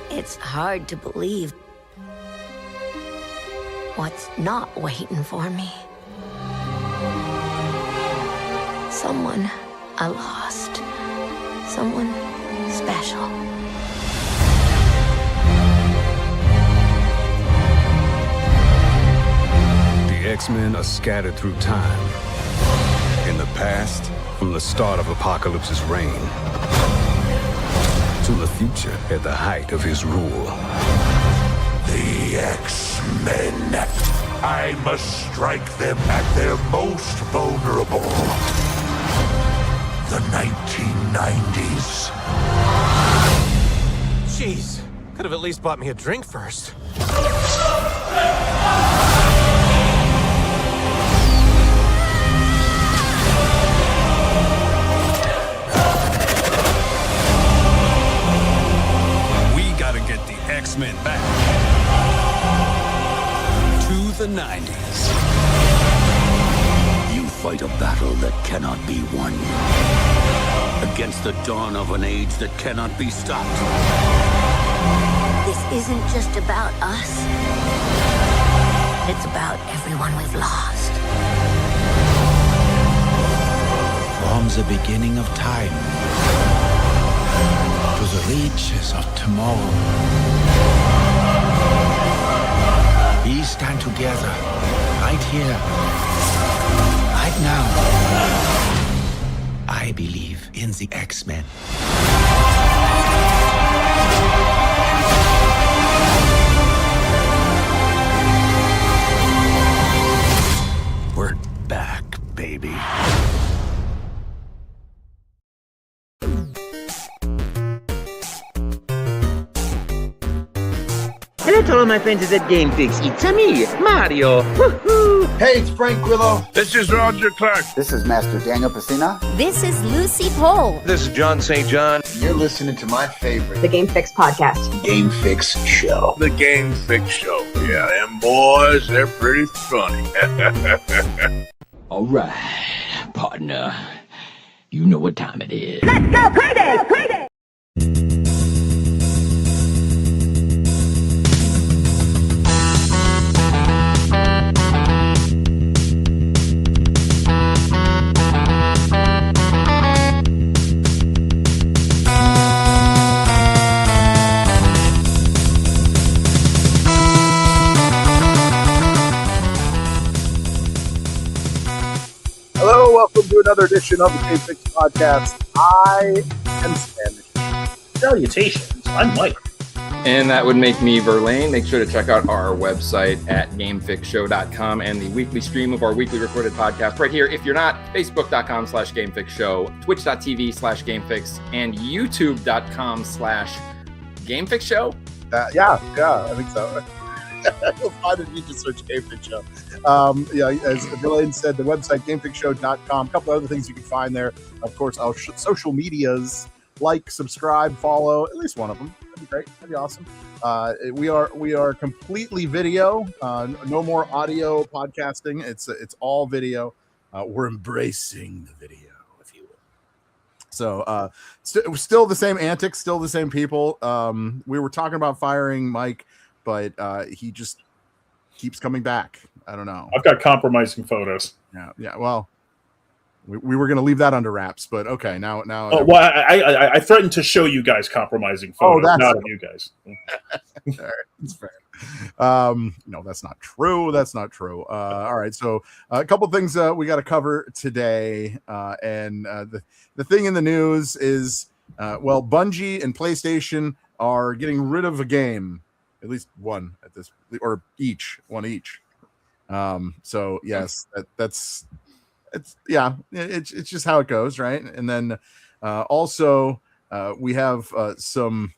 It's hard to believe what's not waiting for me. Someone I lost. Someone special. The X-Men are scattered through time. In the past, from the start of Apocalypse's reign, to the future at the height of his rule. The X-Men. I must strike them at their most vulnerable. The 1990s. Jeez, could have at least bought me a drink first. X-Men back to the 90s. You fight a battle that cannot be won against the dawn of an age that cannot be stopped. This isn't just about us. It's about everyone we've lost. From the beginning of time to the reaches of tomorrow, we stand together, right here, right now. I believe in the X-Men. We're back, baby. Hello to all my friends at GameFix. It's me, Mario. Woohoo! Hey, it's Frank Grillo. This is Roger Clark. This is Master Daniel Pacina. This is Lucy Pohl. This is John St. John. You're listening to my favorite, the GameFix podcast. Game Fix Show. The Game Fix Show. Yeah, them boys, they're pretty funny. All right, partner. You know what time it is. Let's go crazy! Crazy! Hello, welcome to another edition of the Game Fix Podcast. I am Spanish. Salutations, I'm Mike. And that would make me Verlaine. Make sure to check out our website at gamefixshow.com and the weekly stream of our weekly recorded podcast right here. If you're not, facebook.com/gamefixshow, twitch.tv/gamefix, and youtube.com/gamefixshow. Yeah, I think so. You'll find it if you just search Game Fix Show. As Verlaine said, the website, gamefixshow.com. A couple other things you can find there. Of course, our social medias, like, subscribe, follow, at least one of them. That'd be great. That'd be awesome. We are completely video. No more audio podcasting. It's all video. We're embracing the video, if you will. So still the same antics, still the same people. We were talking about firing Mike, but he just keeps coming back. I don't know. I've got compromising photos. Yeah. Well, we were going to leave that under wraps, but okay. Now. Oh, well, I threatened to show you guys compromising photos, not of you guys. All right, that's fair. No, that's not true. That's not true. All right. So a couple things we got to cover today, and the thing in the news is, Bungie and PlayStation are getting rid of a game. At least one at this, or one each. So yes, it's just how it goes, right? And then also we have some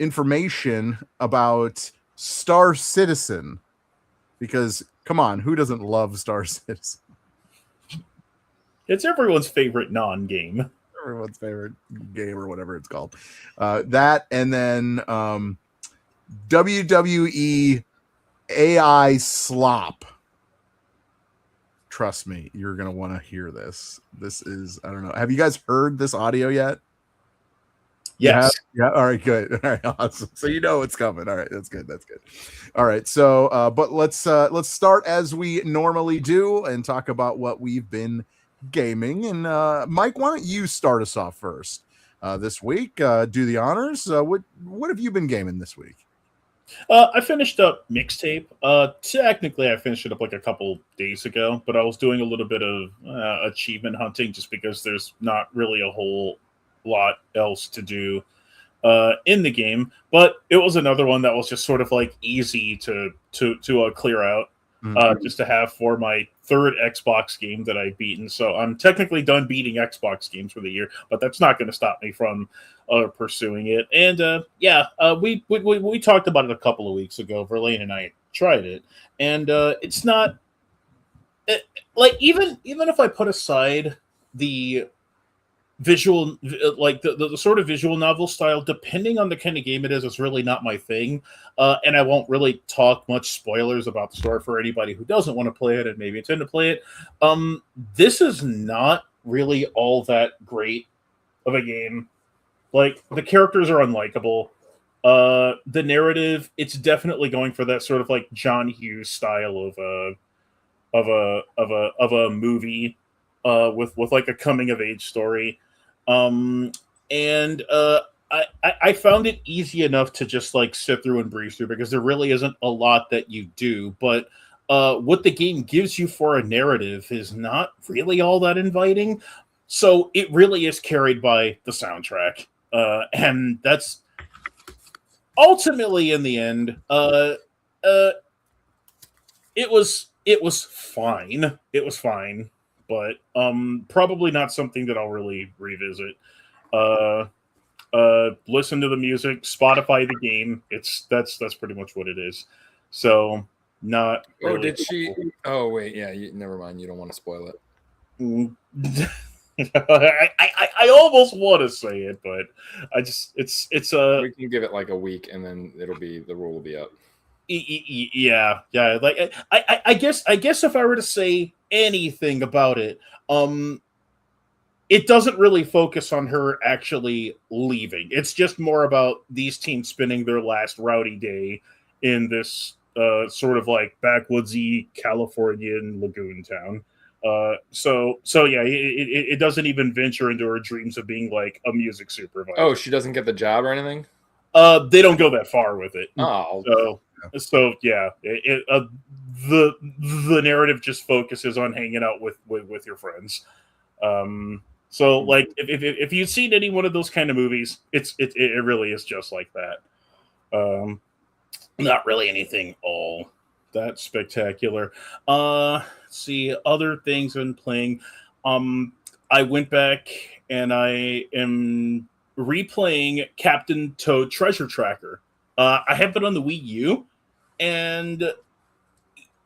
information about Star Citizen, because come on, who doesn't love Star Citizen? It's everyone's favorite non-game. Everyone's favorite game, or whatever it's called. That, and then WWE AI slop. Trust me, you're going to want to hear this. This is, I don't know. Have you guys heard this audio yet? Yes. Yeah. All right. Good. All right. Awesome. So you know it's coming. All right. That's good. That's good. All right. So, but let's start as we normally do and talk about what we've been gaming. And Mike, why don't you start us off first this week? Do the honors. What have you been gaming this week? I finished up Mixtape. Technically, I finished it up like a couple days ago, but I was doing a little bit of achievement hunting just because there's not really a whole lot else to do in the game. But it was another one that was just sort of like easy to clear out, just to have for my third Xbox game that I've beaten. So I'm technically done beating Xbox games for the year, but that's not going to stop me from pursuing it. And we talked about it a couple of weeks ago. Verlaine and I tried it, and it's not like even if I put aside the visual, like the sort of visual novel style, depending on the kind of game it is, it's really not my thing. And I won't really talk much spoilers about the story for anybody who doesn't want to play it and maybe intend to play it. This is not really all that great of a game. Like, the characters are unlikable. The narrative, it's definitely going for that sort of like John Hughes style of a movie with like a coming of age story. I found it easy enough to just like sit through and breeze through because there really isn't a lot that you do. But what the game gives you for a narrative is not really all that inviting. So it really is carried by the soundtrack. And that's ultimately, in the end, it was fine. It was fine, but probably not something that I'll really revisit. Listen to the music, Spotify the game. That's pretty much what it is. So not. Oh, really did she? Oh, wait, yeah. Never mind. You don't want to spoil it. I almost want to say it, but I just it's we can give it like a week and then the rule will be up. Yeah. Like I guess if I were to say anything about it, it doesn't really focus on her actually leaving. It's just more about these teams spending their last rowdy day in this sort of like backwoodsy Californian lagoon town. So yeah, it doesn't even venture into her dreams of being like a music supervisor. Oh, she doesn't get the job or anything? They don't go that far with it. Oh, so yeah, the narrative just focuses on hanging out with your friends. So like if you've seen any one of those kind of movies, it really is just like that. Not really anything all that spectacular. Let's see, other things I've been playing. I went back and I am replaying Captain Toad Treasure Tracker. I have it on the Wii U, and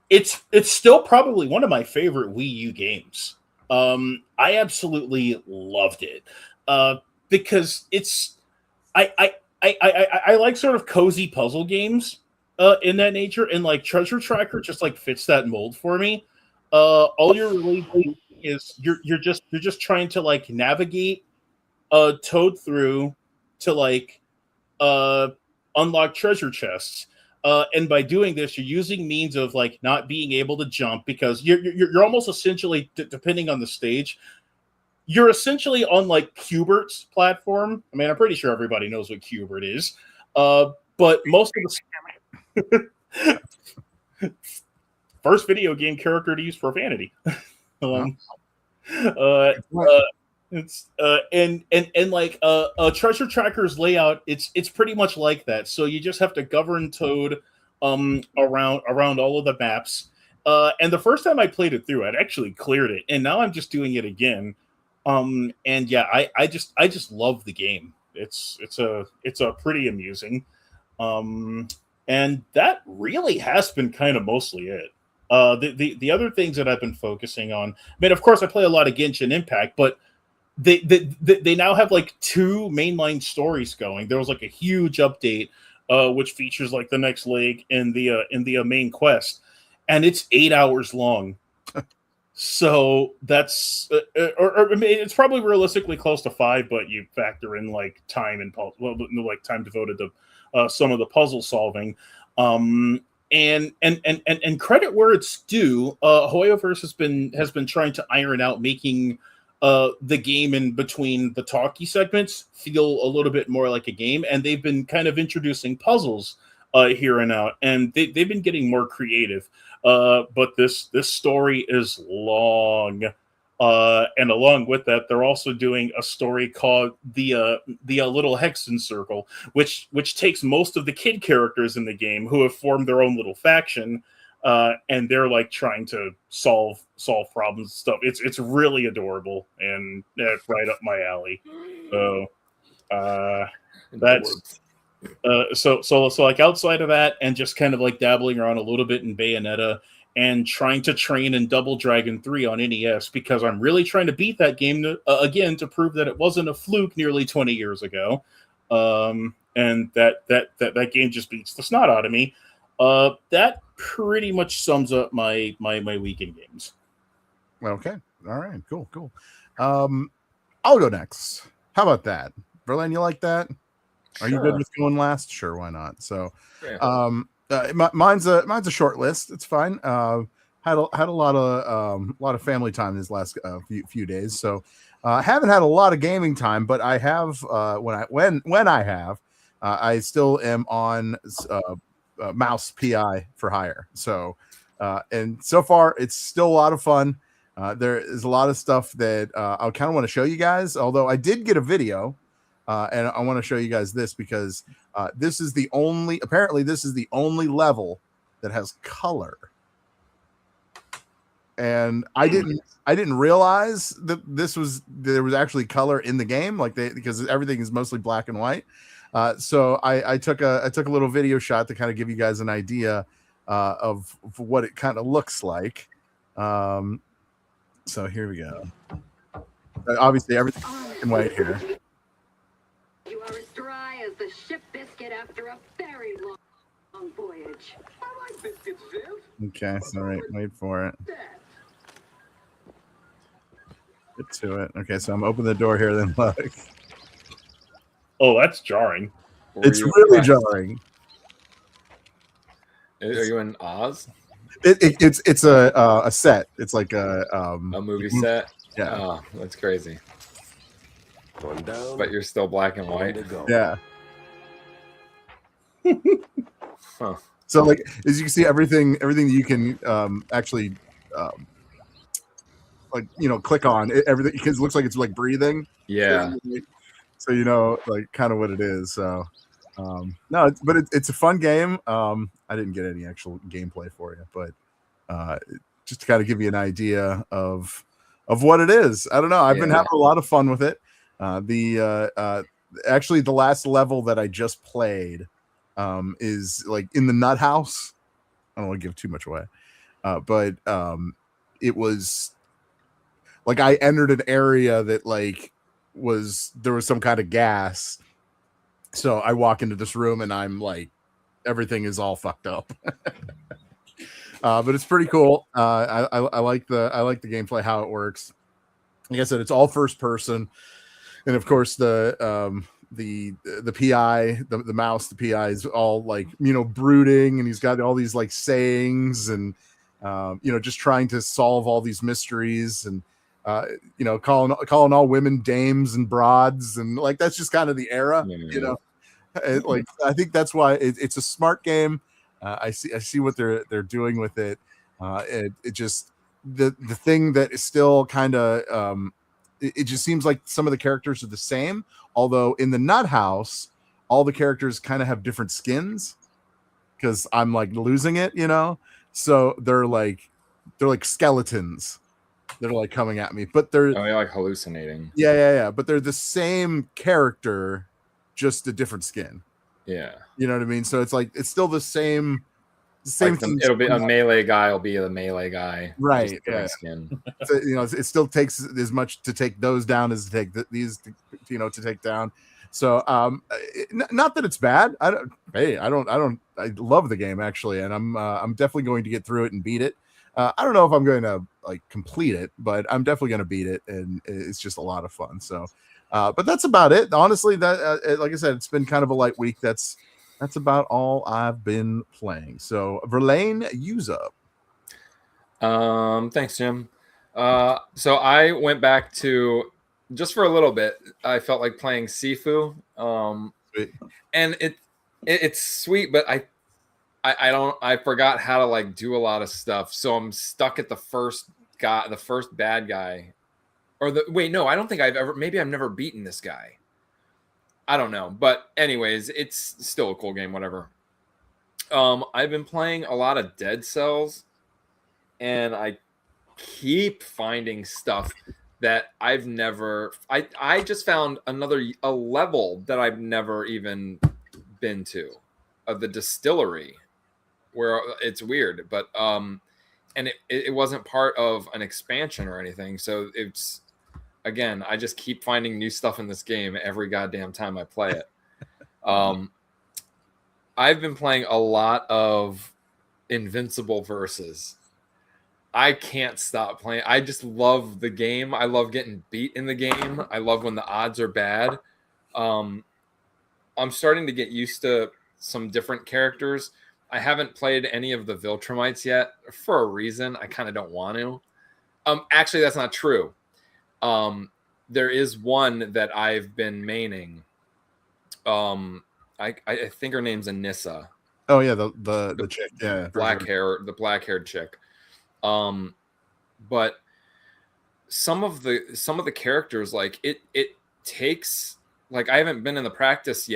it's still probably one of my favorite Wii U games. I absolutely loved it because it's I like sort of cozy puzzle games in that nature, and like Treasure Tracker just like fits that mold for me. All you're really doing is you're just trying to like navigate Toad through to like unlock treasure chests. And by doing this, you're using means of like not being able to jump because you're almost essentially, depending on the stage, you're essentially on like Q*bert's platform. I mean, I'm pretty sure everybody knows what Q*bert is, but most of the first video game character to use profanity. It's and like Treasure Tracker's layout, it's pretty much like that. So you just have to govern Toad around all of the maps. And the first time I played it through, I'd actually cleared it, and now I'm just doing it again. And yeah, I just love the game. It's pretty amusing. And that really has been kind of mostly it. The other things that I've been focusing on, I mean, of course, I play a lot of Genshin Impact, but they now have like 2 mainline stories going. There was like a huge update, which features like the next leg in the main quest, and it's 8 hours long. So that's, or I mean, it's probably realistically close to 5, but you factor in like time and like time devoted to some of the puzzle solving. And credit where it's due, Hoyoverse has been trying to iron out making the game in between the talkie segments feel a little bit more like a game, and they've been kind of introducing puzzles here and out, and they've been getting more creative. But this story is long, and along with that, they're also doing a story called the Little Hexen Circle, which takes most of the kid characters in the game who have formed their own little faction, and they're like trying to solve problems and stuff. It's really adorable and right up my alley. So that's. So like outside of that, and just kind of like dabbling around a little bit in Bayonetta and trying to train in Double Dragon 3 on NES, because I'm really trying to beat that game again to prove that it wasn't a fluke nearly 20 years ago. And that game just beats the snot out of me. That pretty much sums up my weekend games. Okay. All right. Cool. I'll go next. How about that? Verlaine, you like that? Are you good with going last? Sure, why not? So, mine's a short list. It's fine. Had a lot of family time these last few days. So, haven't had a lot of gaming time, but I have when I have, I still am on Mouse PI for hire. So, and so far it's still a lot of fun. There is a lot of stuff that I kind of want to show you guys. Although I did get a video. And I want to show you guys this because this is the only level that has color. And I didn't realize that there was actually color in the game, because everything is mostly black and white. So I took a little video shot to kind of give you guys an idea of what it kind of looks like. So here we go. Obviously everything black and white here. You are as dry as the ship biscuit after a very long voyage. I like biscuits, Viv. Okay, so wait for it. Get to it. Okay, so I'm opening the door here, then look. Oh, that's jarring. It's really jarring. Are you in Oz? It's a set. It's like a movie set. Yeah. Oh, that's crazy. But you're still black and white. Yeah. Huh. So, like, as you can see, everything that you can actually, click on everything, because it looks like it's like breathing. Yeah. So like kind of what it is. So, no, it's a fun game. I didn't get any actual gameplay for you, but just to kind of give you an idea of what it is. I don't know. I've been having a lot of fun with it. Actually the last level that I just played is like in the nut house. I don't want to give too much away, but it was like I entered an area that there was some kind of gas. So I walk into this room and I'm like, everything is all fucked up. But it's pretty cool. I like the gameplay, how it works. Like I said, it's all first person. And of course, the PI, the mouse, the PI is all brooding, and he's got all these sayings, and just trying to solve all these mysteries, and calling all women dames and broads, and that's just kind of the era. I think that's why it's a smart game. I see what they're doing with it. It just the thing that is still kind of it just seems like some of the characters are the same, although in the nut house all the characters kind of have different skins, because I'm losing it, so they're like skeletons that are coming at me, but they're hallucinating. Yeah, but they're the same character, just a different skin. Yeah, you know what I mean. So it's still the same thing. It'll be a melee guy. Will be the melee guy, right? Yeah. Skin. So, it still takes as much to take those down as to take these, to take down. So, not that it's bad. I love the game actually, and I'm definitely going to get through it and beat it. I don't know if I'm going to like complete it, but I'm definitely going to beat it, and it's just a lot of fun. So, but that's about it. Honestly, that like I said, it's been kind of a light week. That's about all I've been playing. So, Verlaine, use up. Thanks, Jim. So I went back to just for a little bit. I felt like playing Sifu. And it's sweet, but I don't I forgot how to like do a lot of stuff. So I'm stuck at the first bad guy. Or no, I don't think maybe I've never beaten this guy. I don't know. But anyways, it's still a cool game, whatever. I've been playing a lot of Dead Cells, and I keep finding stuff that I've never I just found a level that I've never even been to of the distillery, where it's weird, but and it wasn't part of an expansion or anything, so it's again, I just keep finding new stuff in this game every goddamn time I play it. I've been playing a lot of Invincible Versus. I can't stop playing. I just love the game. I love getting beat in the game. I love when the odds are bad. I'm starting to get used to some different characters. I haven't played any of the Viltrumites yet for a reason. I kind of don't want to. Actually, that's not true. There is one that I've been maining. I think her name's Anissa. Oh yeah, the chick, yeah, the black haired chick. But some of the characters, like it takes, like, I haven't been in the practice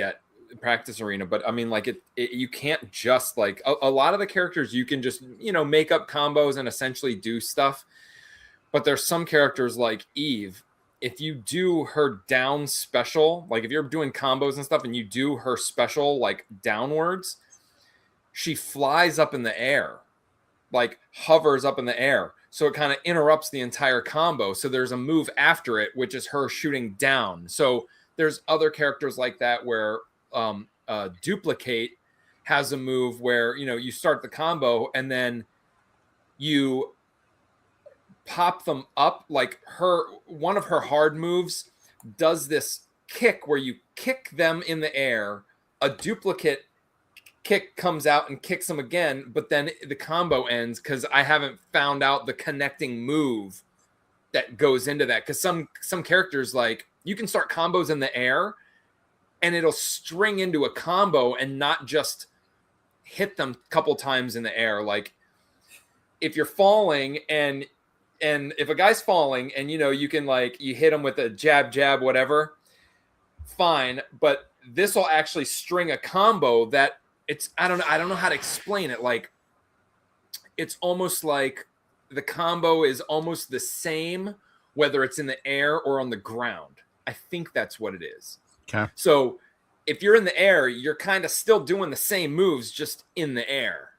arena, but I mean, like you can't just like a lot of the characters you can just, make up combos and essentially do stuff. But there's some characters like Eve, if you do her down special, like if you're doing combos and stuff and you do her special like downwards, she flies up in the air, like hovers up in the air. So it kind of interrupts the entire combo. So there's a move after it, which is her shooting down. So there's other characters like that where Duplicate has a move where, you start the combo and then you pop them up. Like one of her hard moves does this kick where you kick them in the air. A duplicate kick comes out and kicks them again, but then the combo ends because I haven't found out the connecting move that goes into that. Because some characters, like, you can start combos in the air and it'll string into a combo and not just hit them a couple times in the air. Like, if you're falling and if a guy's falling and you can, like, you hit him with a jab whatever, fine, but this will actually string a combo that I don't know how to explain it. Like, it's almost like the combo is almost the same whether it's in the air or on the ground. I think that's what it is. Okay. So if you're in the air, you're kind of still doing the same moves, just in the air,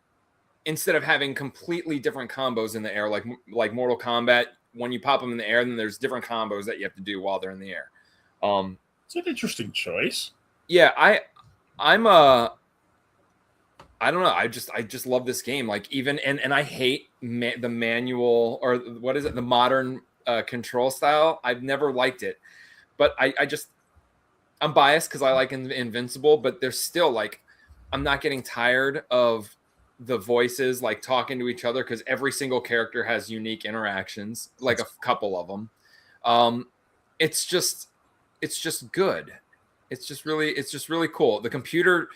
instead of having completely different combos in the air. Like Mortal Kombat, when you pop them in the air, then there's different combos that you have to do while they're in the air. It's an interesting choice. Yeah, I don't know. I just love this game. Like, even and I hate the manual, or what is it? The modern control style. I've never liked it, but I'm biased because I like Invincible. But there's still, like, I'm not getting tired of the voices, like, talking to each other, because every single character has unique interactions, like a couple of them. It's just good. It's just really cool. The computer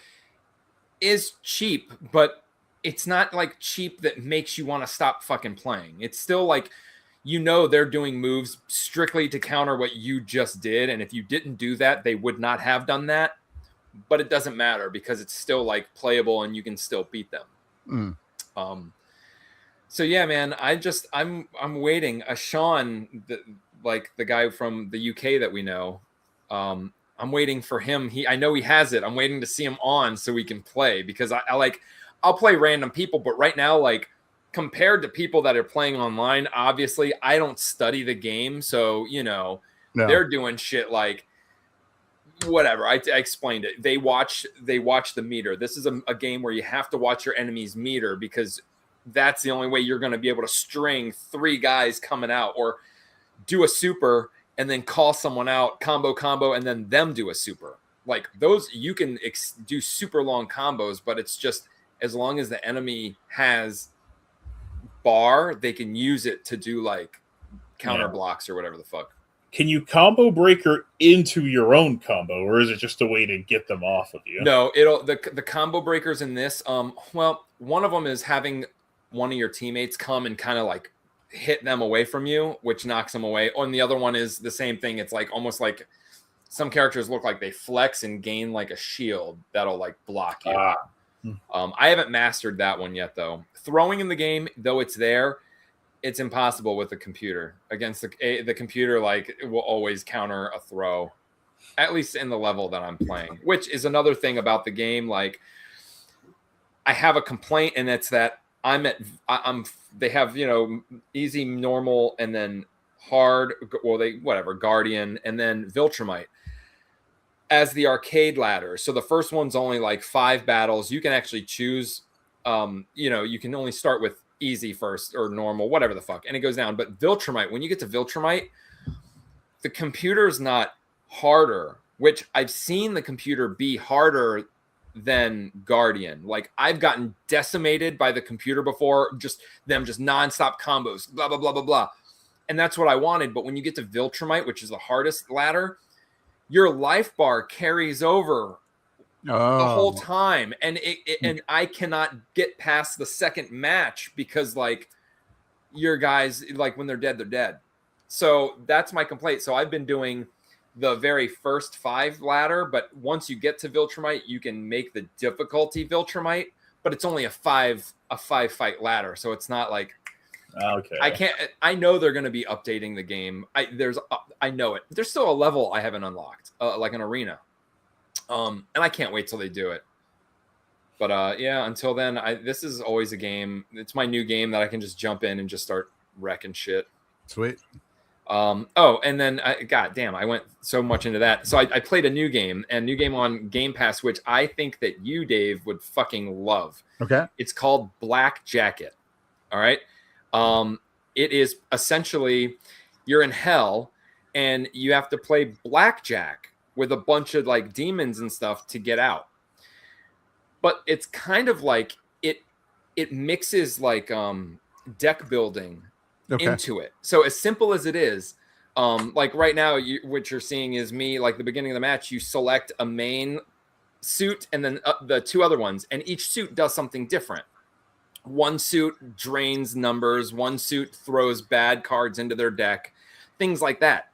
is cheap, but it's not like cheap that makes you want to stop fucking playing. It's still like, they're doing moves strictly to counter what you just did, and if you didn't do that, they would not have done that. But it doesn't matter because it's still, like, playable and you can still beat them. So yeah, man, I'm waiting. Sean, the guy from the UK that we know, I'm waiting for him. I know he has it. I'm waiting to see him on so we can play, because I'll play random people, but right now, like, compared to people that are playing online, obviously I don't study the game, so no. They're doing shit like whatever. I explained it. They watch the meter. This is a game where you have to watch your enemy's meter, because that's the only way you're going to be able to string 3 guys coming out, or do a super and then call someone out, combo, and then them do a super. Like those, you can do super long combos, but it's just as long as the enemy has bar, they can use it to do like counter blocks or whatever the fuck. Can you combo breaker into your own combo, or is it just a way to get them off of you? No, the combo breakers in this, well, one of them is having one of your teammates come and kind of like hit them away from you, which knocks them away. And the other one is the same thing. It's like almost like some characters look like they flex and gain like a shield that'll like block you. I haven't mastered that one yet though. Throwing in the game, though it's there, it's impossible with the computer. Against the computer, like it will always counter a throw, at least in the level that I'm playing, which is another thing about the game. Like I have a complaint, and it's that they have, easy, normal, and then hard. Well, Guardian, and then Viltrumite as the arcade ladder. So the first one's only like 5 battles. You can actually choose, you can only start with easy first or normal, whatever the fuck. And it goes down. But Viltrumite, when you get to Viltrumite, the computer's not harder, which I've seen the computer be harder than Guardian. Like I've gotten decimated by the computer before, just nonstop combos, blah, blah, blah, blah, blah. And that's what I wanted. But when you get to Viltrumite, which is the hardest ladder, your life bar carries over the whole time. And and I cannot get past the second match because like your guys, like when they're dead, they're dead. So that's my complaint. So I've been doing the very first 5 ladder, but once you get to Viltrumite, you can make the difficulty Viltrumite, but it's only a 5 fight ladder. So it's not like, okay. I know they're going to be updating the game. I know it. There's still a level I haven't unlocked, like an arena. And I can't wait till they do it. But until then, this is always a game. It's my new game that I can just jump in and just start wrecking shit. Sweet. And then I went so much into that. So I played a new game on Game Pass, which I think that you, Dave, would fucking love. Okay. It's called Black Jacket. All right. It is essentially you're in hell and you have to play blackjack with a bunch of like demons and stuff to get out. But it's kind of like it mixes like deck building into it. So as simple as it is, like right now, what you're seeing is me, like the beginning of the match, you select a main suit and then the 2 other ones, and each suit does something different. One suit drains numbers, one suit throws bad cards into their deck, things like that.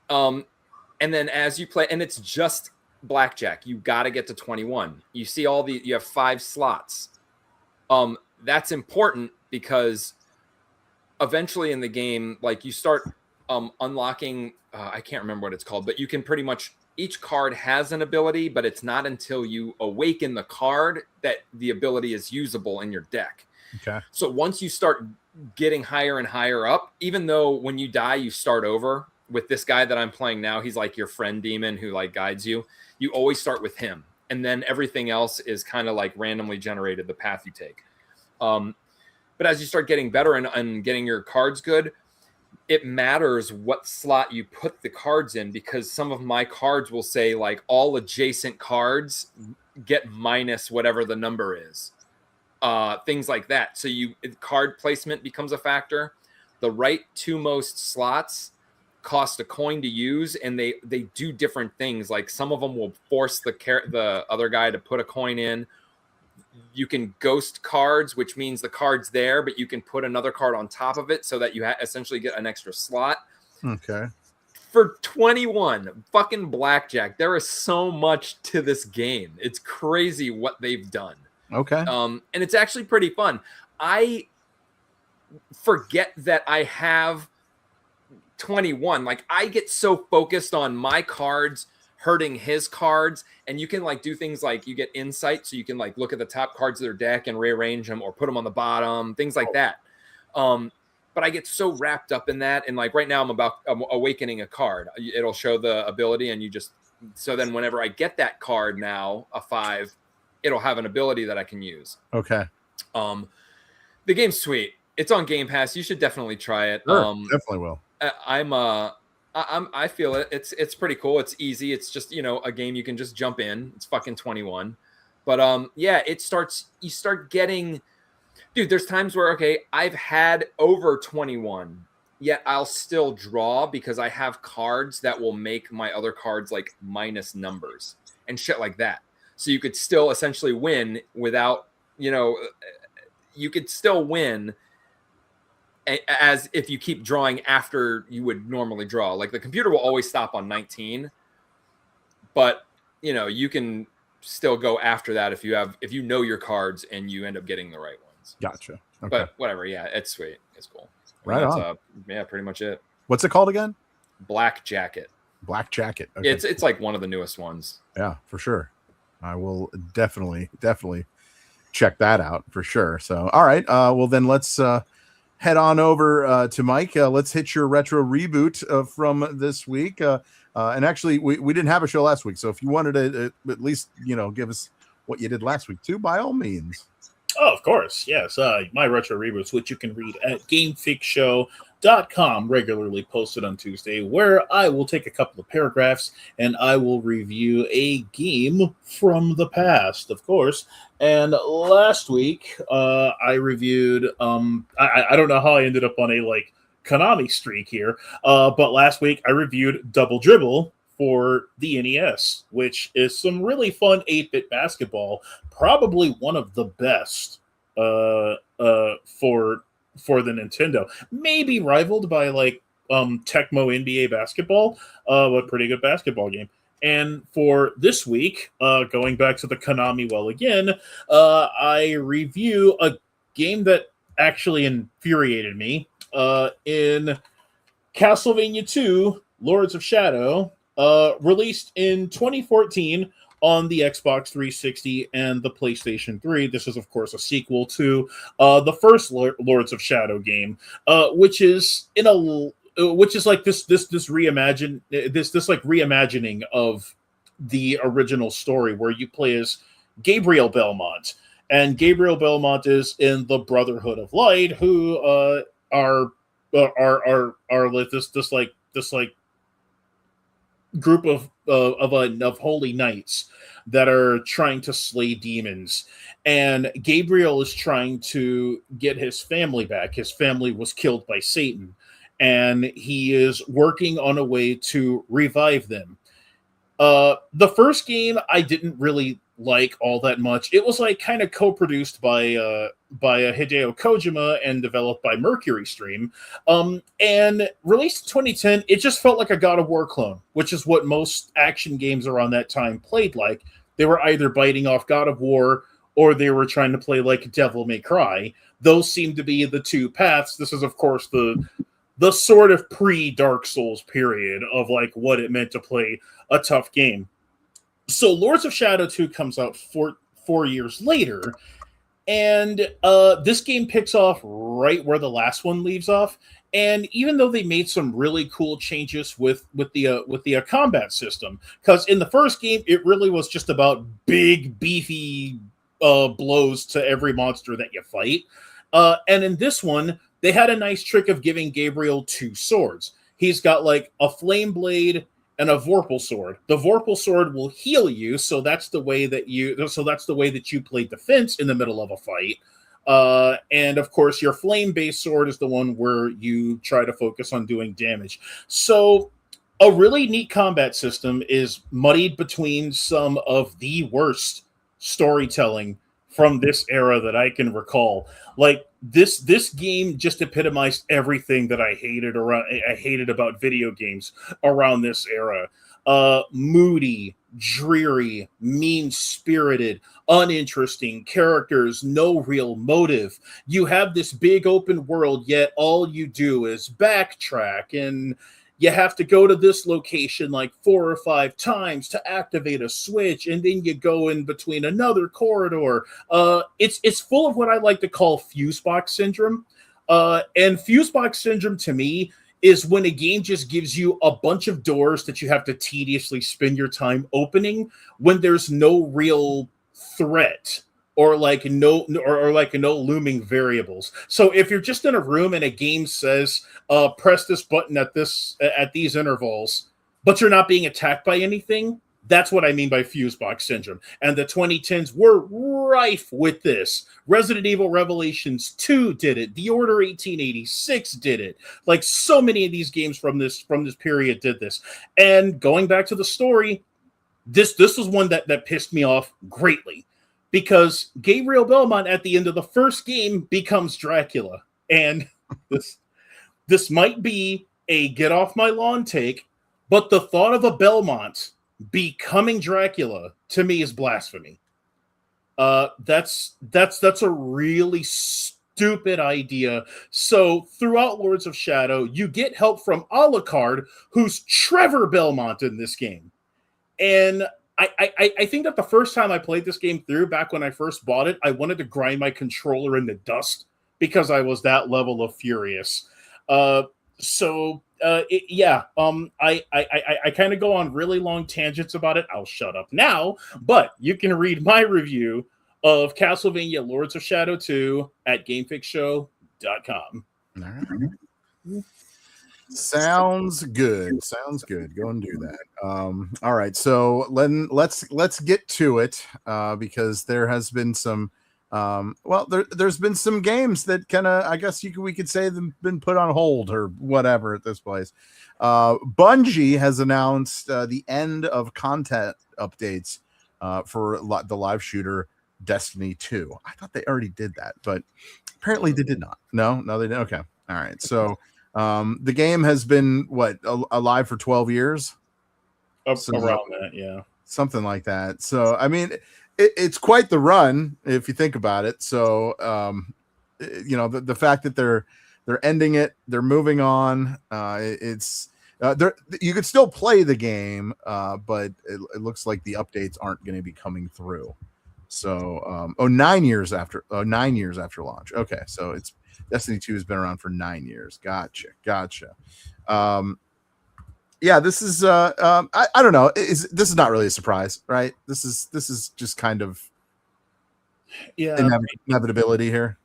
And then as you play, and it's just blackjack, you got to get to 21. You see you have 5 slots. That's important because eventually in the game, like you start unlocking, I can't remember what it's called, but you can pretty much, each card has an ability, but it's not until you awaken the card that the ability is usable in your deck. Okay. So once you start getting higher and higher up, even though when you die, you start over with this guy that I'm playing now, he's like your friend demon who like guides you. You always start with him. And then everything else is kind of like randomly generated, the path you take. But as you start getting better and getting your cards good, it matters what slot you put the cards in, because some of my cards will say like all adjacent cards get minus whatever the number is. Things like that. So card placement becomes a factor. The right 2 most slots cost a coin to use, and they do different things. Like some of them will force the other guy to put a coin in. You can ghost cards, which means the card's there, but you can put another card on top of it so that you essentially get an extra slot. Okay. For 21 fucking blackjack, there is so much to this game. It's crazy what they've done. Okay. And it's actually pretty fun. I forget that I have 21. Like I get so focused on my cards hurting his cards, and you can like do things like you get insight, so you can like look at the top cards of their deck and rearrange them or put them on the bottom, things like that. But I get so wrapped up in that, and like right now I'm awakening a card. It'll show the ability, and so then whenever I get that card now, a 5, it'll have an ability that I can use. Okay. The game's sweet. It's on Game Pass. You should definitely try it. Sure, definitely will. I feel it. It's pretty cool. It's easy. It's just, a game you can just jump in. It's fucking 21. But yeah, you start getting, dude, there's times where, okay, I've had over 21, yet I'll still draw because I have cards that will make my other cards like minus numbers and shit like that. So you could still essentially win without, you could still win as if you keep drawing after you would normally draw. Like the computer will always stop on 19, but you can still go after that if you know your cards and you end up getting the right ones. Gotcha. Okay. But whatever, yeah, it's sweet. It's cool. Right on. Yeah, pretty much it. What's it called again? Black Jacket. Black Jacket. Okay. It's like one of the newest ones. Yeah, for sure. I will definitely check that out for sure. So, all right. Well, then let's head on over to Mike. Let's hit your retro reboot from this week. And actually, we didn't have a show last week. So if you wanted to at least, give us what you did last week too, by all means. Oh, of course. Yes. My retro reboots, which you can read at GameFixShow.com, regularly posted on Tuesday, where I will take a couple of paragraphs and I will review a game from the past, of course. And last week, I reviewed, I don't know how I ended up on a Konami streak here, but last week I reviewed Double Dribble for the NES, which is some really fun 8-bit basketball, probably one of the best for the Nintendo. Maybe rivaled by Tecmo NBA basketball, but pretty good basketball game. And for this week, going back to the Konami well again, I review a game that actually infuriated me in Castlevania 2 Lords of Shadow, released in 2014 on the Xbox 360 and the PlayStation 3. This is, of course, a sequel to the first Lords of Shadow game, which is like this reimagining of the original story, where you play as Gabriel Belmont, and Gabriel Belmont is in the Brotherhood of Light, who are like this group of holy knights that are trying to slay demons, and Gabriel is trying to get his family back. His family was killed by Satan, and he is working on a way to revive them. The first game I didn't really like all that much. It was kind of co-produced by Hideo Kojima and developed by Mercury Stream, and released in 2010. It just felt like a God of War clone, which is what most action games around that time played like. They were either biting off God of War or they were trying to play like Devil May Cry. Those seem to be the two paths. This is, of course, the sort of pre-Dark Souls period of what it meant to play a tough game. So Lords of Shadow 2 comes out 4 years later, and this game picks off right where the last one leaves off. And even though they made some really cool changes with the combat system, because in the first game it really was just about big beefy blows to every monster that you fight, and in this one they had a nice trick of giving Gabriel 2 swords. He's got a flame blade and a Vorpal sword. The Vorpal sword will heal you, so that's the way that you play defense in the middle of a fight. And of course, your flame-based sword is the one where you try to focus on doing damage. So a really neat combat system is muddied between some of the worst storytelling from this era that I can recall. This game just epitomized everything that I hated about video games around this era. Moody, dreary, mean-spirited, uninteresting characters, no real motive. You have this big open world, yet all you do is backtrack, and you have to go to this location 4 or 5 times to activate a switch, and then you go in between another corridor. It's full of what I like to call fusebox syndrome. And fusebox syndrome to me is when a game just gives you a bunch of doors that you have to tediously spend your time opening when there's no real threat or like no looming variables. So if you're just in a room and a game says press this button at these intervals, but you're not being attacked by anything, that's what I mean by fuse box syndrome. And the 2010s were rife with this. Resident Evil Revelations 2 did it. The Order 1886 did it. Like, so many of these games from this period did this. And going back to the story, this was one that pissed me off greatly, because Gabriel Belmont at the end of the first game becomes Dracula. And this might be a get off my lawn take, but the thought of a Belmont becoming Dracula to me is blasphemy. That's a really stupid idea. So throughout Lords of Shadow, you get help from Alucard, who's Trevor Belmont in this game. And I think that the first time I played this game through, back when I first bought it, I wanted to grind my controller in the dust because I was that level of furious. I kind of go on really long tangents about it. I'll shut up now, but you can read my review of Castlevania Lords of Shadow 2 at GameFixShow.com. All right. Sounds good. Go and do that. All right. So let's get to it, because there has been some there's been some games that kind of, I guess we could say, they've been put on hold or whatever at this place. Bungie has announced the end of content updates for the live shooter Destiny 2. I thought they already did that, but apparently they did not. No, they didn't. Okay. All right. So the game has been alive for 12 years? Around that, yeah. Something like that. So, I mean, it's quite the run if you think about it. So, the fact that they're ending it, they're moving on. You could still play the game, but it looks like the updates aren't going to be coming through. So, 9 years after launch. Okay, so it's Destiny 2 has been around for 9 years. Gotcha. Yeah, this is I don't know. This is not really a surprise, right? This is just kind of inevitability here.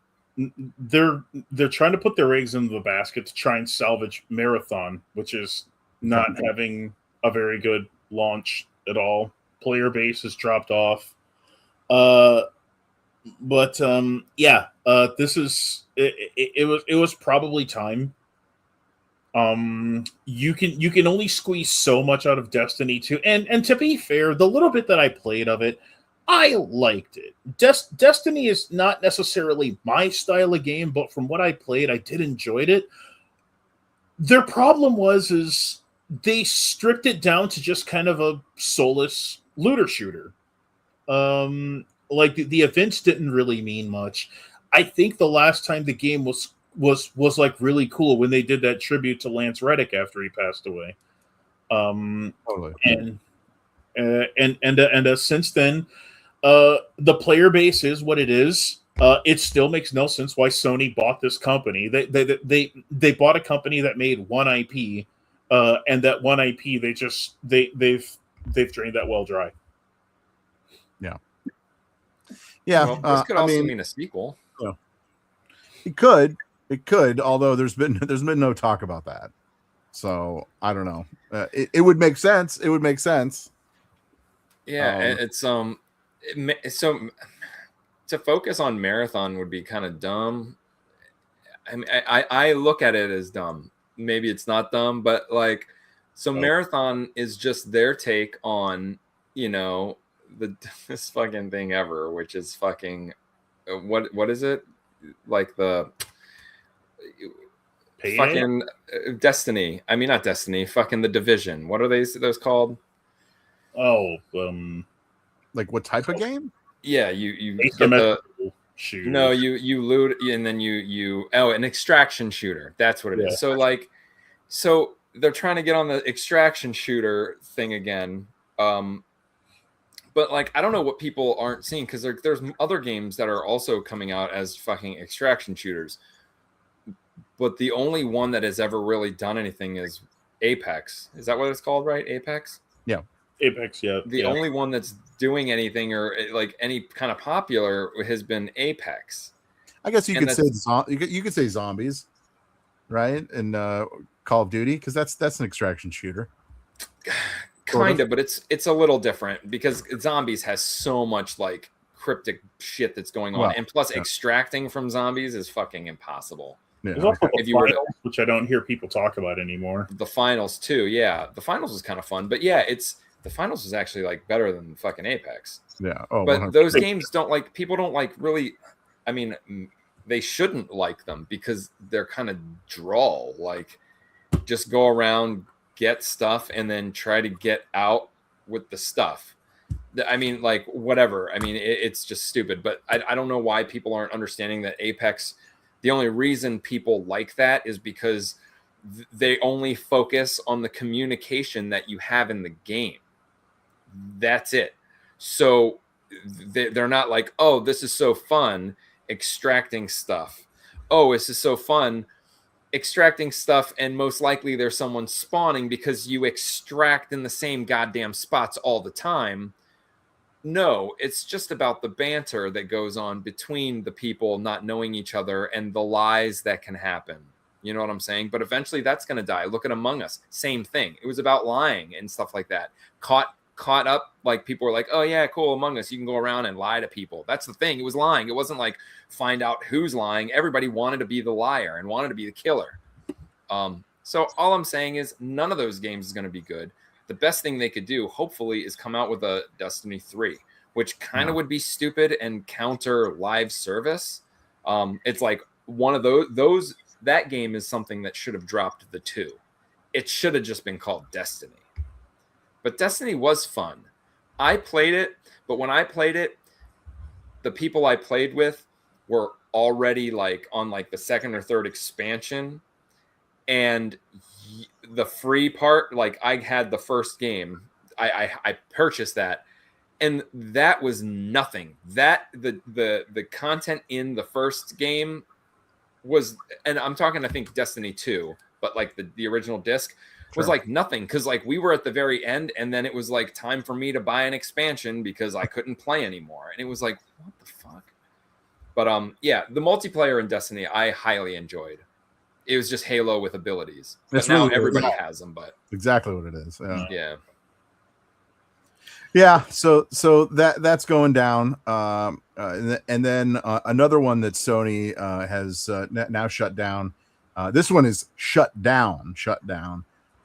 They're trying to put their eggs into the basket to try and salvage Marathon, which is not having a very good launch at all. Player base has dropped off. This is it was probably time. You can only squeeze so much out of Destiny 2, and to be fair, the little bit that I played of it, I liked it. Destiny is not necessarily my style of game, but from what I played, I did enjoy it. Their problem is they stripped it down to just kind of a soulless looter shooter. Like the events didn't really mean much. I think the last time the game was like really cool when they did that tribute to Lance Reddick after he passed away. Totally. And since then, the player base is what it is. It still makes no sense why Sony bought this company. They bought a company that made one IP, and that one IP they've drained that well dry. Yeah. Well, this could also mean a sequel. Yeah. It could, although there's been no talk about that. So I don't know. It would make sense. Yeah, it's so to focus on Marathon would be kind of dumb. I mean, I look at it as dumb. Maybe it's not dumb, but Marathon is just their take on, this fucking thing ever, which is fucking what is it? Like the Payday? Fucking Destiny. I mean, not Destiny. Fucking The Division. What are those called? Oh, like what type of game? Yeah, you get the shooter. No, you loot and then you an extraction shooter. That's what it is. So they're trying to get on the extraction shooter thing again. But I don't know what people aren't seeing, because there's other games that are also coming out as fucking extraction shooters. But the only one that has ever really done anything is Apex. Is that what it's called, right? Apex? Yeah. Apex, yeah. The only one that's doing anything or like any kind of popular has been Apex. I guess you could say you could say zombies, right? And Call of Duty, because that's an extraction shooter. Kind of, but it's a little different because zombies has so much like cryptic shit that's going on, and plus extracting from zombies is fucking impossible. Yeah. There's also the finals, which I don't hear people talk about anymore. The finals too, yeah. The finals was kind of fun, but yeah, the finals is actually like better than fucking Apex. Yeah. Oh, but 100%. Those games people don't like really. I mean, they shouldn't like them because they're kind of drawl. Like, just go around, get stuff, and then try to get out with the stuff. I mean, like, whatever. I mean, it's just stupid. But I don't know why people aren't understanding that Apex. The only reason people like that is because they only focus on the communication that you have in the game. That's it. So they're not like, oh, this is so fun extracting stuff. Oh, this is so fun extracting stuff, and most likely there's someone spawning because you extract in the same goddamn spots all the time. No, it's just about the banter that goes on between the people not knowing each other and the lies that can happen. You know what I'm saying? But eventually that's going to die. Look at Among Us. Same thing. It was about lying and stuff like that. Caught up, like people were like, oh yeah, cool, Among Us. You can go around and lie to people. That's the thing. It was lying. It wasn't like find out who's lying. Everybody wanted to be the liar and wanted to be the killer. So all I'm saying is none of those games is going to be good. The best thing they could do, hopefully, is come out with a Destiny 3, which kind of would be stupid and counter live service. It's like one of those that game is something that should have dropped the 2. It should have just been called Destiny. But Destiny was fun. I played it, but when I played it, the people I played with were already like on like the second or third expansion. And the free part, like I had the first game, I purchased that, and that was nothing. That the content in the first game was, and I'm talking, I think Destiny 2, but like the original disc was like nothing, because like we were at the very end, and then it was like time for me to buy an expansion because I couldn't play anymore, and it was like, what the fuck? But yeah, the multiplayer in Destiny I highly enjoyed. It was just Halo with abilities. But now really everybody has them, but exactly what it is. Yeah. Yeah, so that's going down, and then another one that Sony has now shut down. This one is shut down.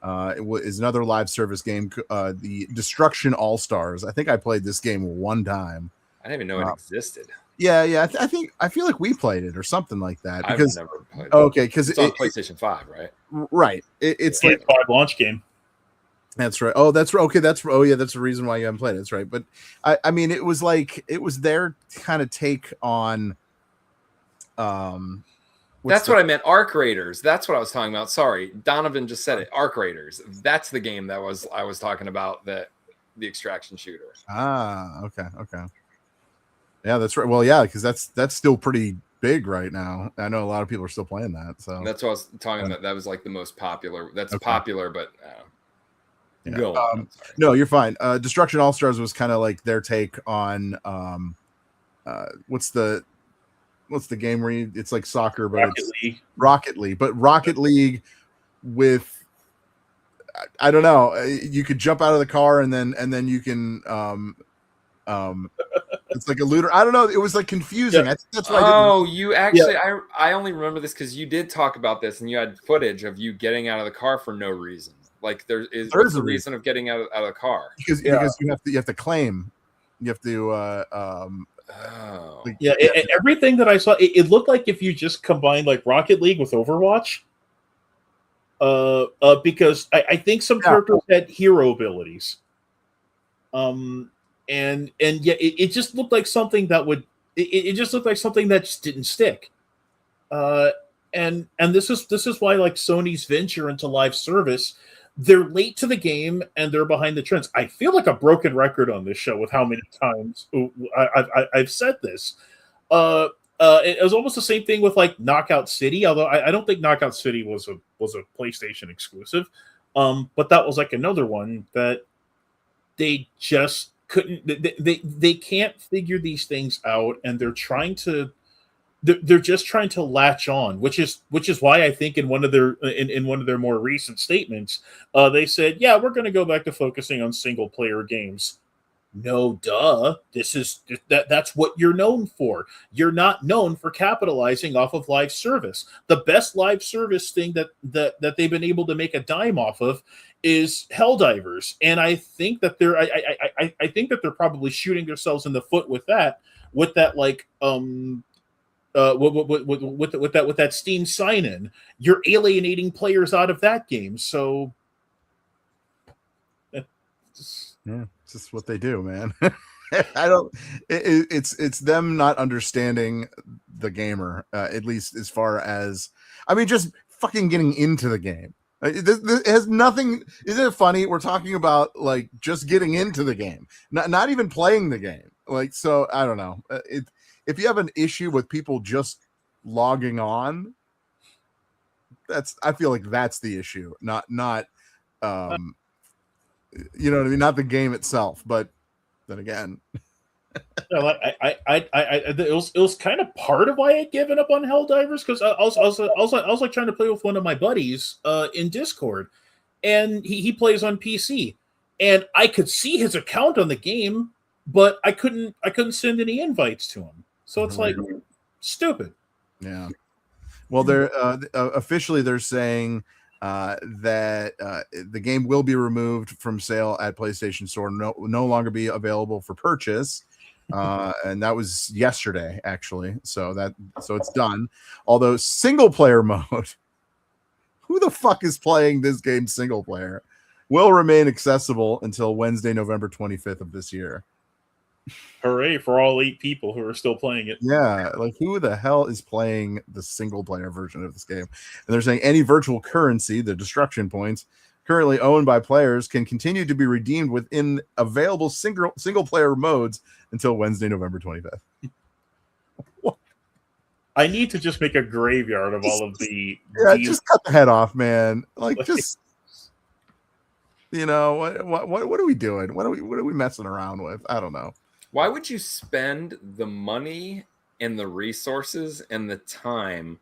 It is another live service game, the Destruction All Stars. I think I played this game one time. I didn't even know it existed. Yeah. I feel like we played it or something like that. Because, I've never played it. Okay, because it's on PlayStation 5, right? Right. It's like 5 launch game. That's right. Oh, that's right. Okay, that's the reason why you haven't played it. That's right. But I mean, it was their kind of take on. That's what I meant. Arc Raiders. That's what I was talking about. Sorry, Donovan just said it. Arc Raiders. That's the game I was talking about. The extraction shooter. Ah, okay. Yeah, that's right. Well, yeah, because that's still pretty big right now. I know a lot of people are still playing that. So that's what I was talking about. That was like the most popular. That's okay. Popular, but. Yeah. Go on. No, you're fine. Destruction All Stars was kind of like their take on what's the game where it's like soccer, but Rocket League, but Rocket League with I don't know. You could jump out of the car and then you can it's like a looter. I don't know. It was like confusing. Yeah. That's why. You actually, yeah. I only remember this because you did talk about this and you had footage of you getting out of the car for no reason. Like there's a reason of getting out of the car because you have to claim, you have to everything that I saw, it looked like if you just combined like Rocket League with Overwatch, because I think some characters had hero abilities, and yeah, it just looked like something that would it just looked like something that just didn't stick, and this is why like Sony's venture into live service. They're late to the game and they're behind the trends. I feel like a broken record on this show with how many times I've said this. It was almost the same thing with like Knockout City, although I don't think Knockout City was a PlayStation exclusive. But that was like another one that they just they can't figure these things out, and they're just trying to latch on, which is why I think in one of their more recent statements, they said, yeah, we're going to go back to focusing on single player games. No, duh. That's what you're known for. You're not known for capitalizing off of live service. The best live service thing that they've been able to make a dime off of is Helldivers, and I think that I think that they're probably shooting themselves in the foot with that like with that Steam sign in. You're alienating players out of that game, so. Yeah, it's just what they do, man. I don't. It's them not understanding the gamer, at least as far as just fucking getting into the game. This has nothing. Isn't it funny? We're talking about like just getting into the game, not even playing the game. Like, so I don't know. If you have an issue with people just logging on, I feel like that's the issue, not you know what I mean? Not the game itself, but then again, it was kind of part of why I had given up on Helldivers, because I was like trying to play with one of my buddies in Discord, and he plays on PC, and I could see his account on the game, but I couldn't send any invites to him. So it's like stupid. Yeah. Well, they're officially they're saying that the game will be removed from sale at PlayStation Store, no longer be available for purchase, and that was yesterday actually. So it's done. Although single player mode, who the fuck is playing this game single player, will remain accessible until Wednesday, November 25th of this year. Hooray for all 8 people who are still playing it. Yeah, like who the hell is playing the single player version of this game? And they're saying any virtual currency, the destruction points, currently owned by players can continue to be redeemed within available single player modes until Wednesday, November 25th. I need to just make a graveyard of all of the just cut the head off, man. Like just what are we doing? What are we messing around with? I don't know. Why would you spend the money and the resources and the time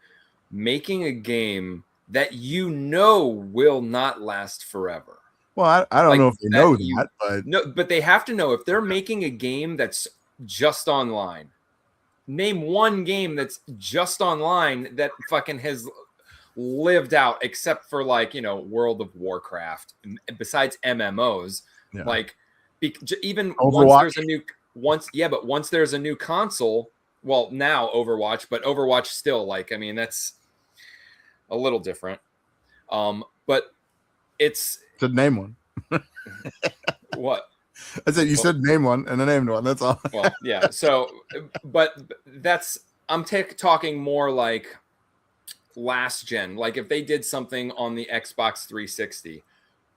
making a game that will not last forever? Well, I don't know if they know that, but no, but they have to know if they're making a game that's just online. Name one game that's just online that fucking has lived out, except for World of Warcraft. Besides MMOs, even Overwatch. Once there's a new console, well, now Overwatch, but Overwatch still that's a little different. But it's said name one. What? I said you said name one, and I named one. That's all. Well, yeah. So, but I'm talking more like last gen. Like if they did something on the Xbox 360,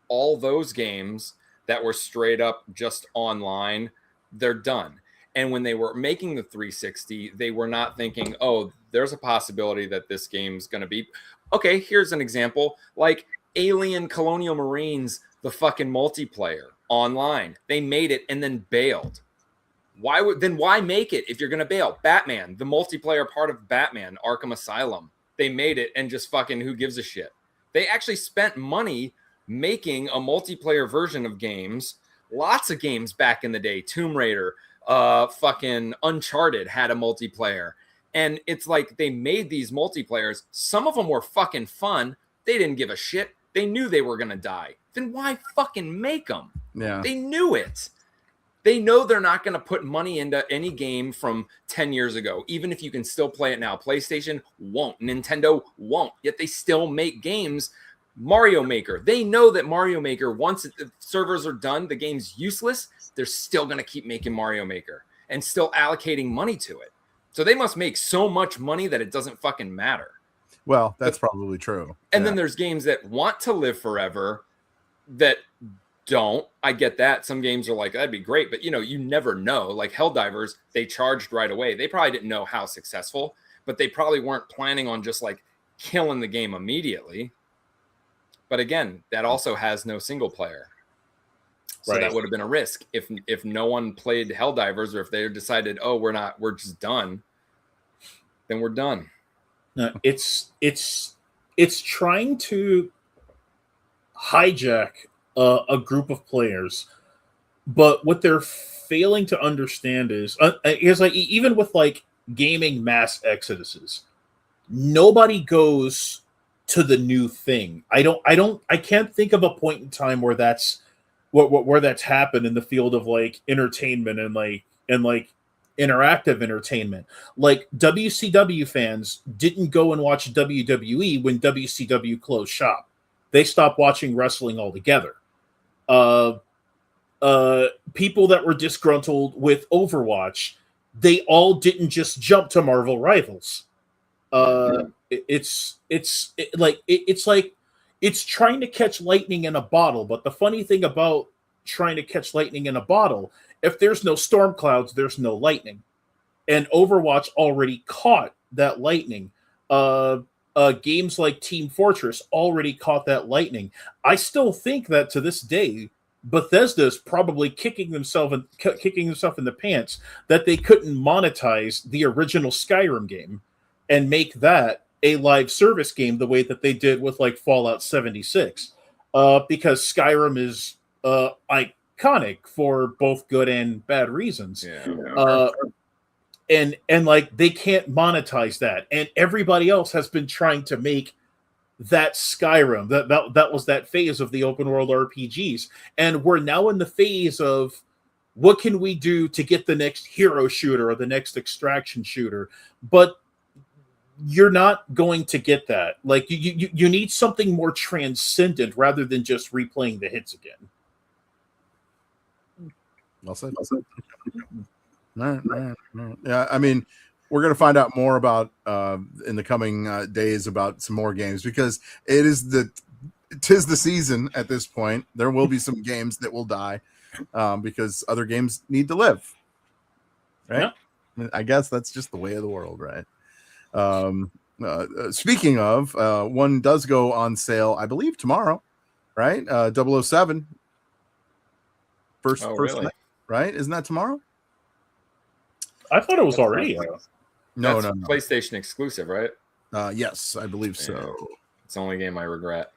all those games that were straight up just online, they're done. And when they were making the 360, they were not thinking, oh, there's a possibility that this game's going to be okay. Here's an example, like Alien Colonial Marines, the fucking multiplayer online. They made it and then bailed. Why make it if you're going to bail? Batman, the multiplayer part of Batman, Arkham Asylum. They made it and just fucking who gives a shit? They actually spent money making a multiplayer version of games. Lots of games back in the day. Tomb Raider, fucking Uncharted had a multiplayer. And it's like they made these multiplayers. Some of them were fucking fun. They didn't give a shit. They knew they were going to die. Then why fucking make them? Yeah. They knew it. They know they're not going to put money into any game from 10 years ago, even if you can still play it now. PlayStation won't. Nintendo won't. Yet they still make games. Mario Maker. They know that Mario Maker, once the servers are done, the game's useless. They're still going to keep making Mario Maker and still allocating money to it. So they must make so much money that it doesn't fucking matter. Well, that's probably true. And then there's games that want to live forever that don't. I get that. Some games are like, that'd be great. But, you never know. Like Helldivers, they charged right away. They probably didn't know how successful, but they probably weren't planning on just like killing the game immediately. But again, that also has no single player. So that would have been a risk if no one played Helldivers, or if they decided, oh, we're just done, then we're done. It's trying to hijack a group of players, but what they're failing to understand is like even with like gaming mass exoduses, nobody goes to the new thing. I can't think of a point in time where that's where that's happened in the field of like entertainment and like interactive entertainment. Like WCW fans didn't go and watch WWE when WCW closed shop. They stopped watching wrestling altogether. People that were disgruntled with Overwatch, they all didn't just jump to Marvel Rivals. It's trying to catch lightning in a bottle. But the funny thing about trying to catch lightning in a bottle, if there's no storm clouds, there's no lightning. And Overwatch already caught that lightning. Games like Team Fortress already caught that lightning. I still think that to this day, Bethesda's probably kicking themselves in the pants that they couldn't monetize the original Skyrim game and make that a live service game the way that they did with like Fallout 76, because Skyrim is iconic for both good and bad reasons. And like they can't monetize that, and everybody else has been trying to make that Skyrim. That was that phase of the open world RPGs, and we're now in the phase of what can we do to get the next hero shooter or the next extraction shooter, but you're not going to get that. Like you need something more transcendent rather than just replaying the hits again. Well said. Yeah, I mean, we're going to find out more about in the coming days about some more games, because tis the season at this point. There will be some games that will die because other games need to live, right? Yeah. I guess that's just the way of the world, right? Speaking of, one does go on sale, I believe tomorrow, right? 007. First really? night, right? Isn't that tomorrow? I thought it was already out. No. PlayStation exclusive, right? Yes, I believe so. It's the only game I regret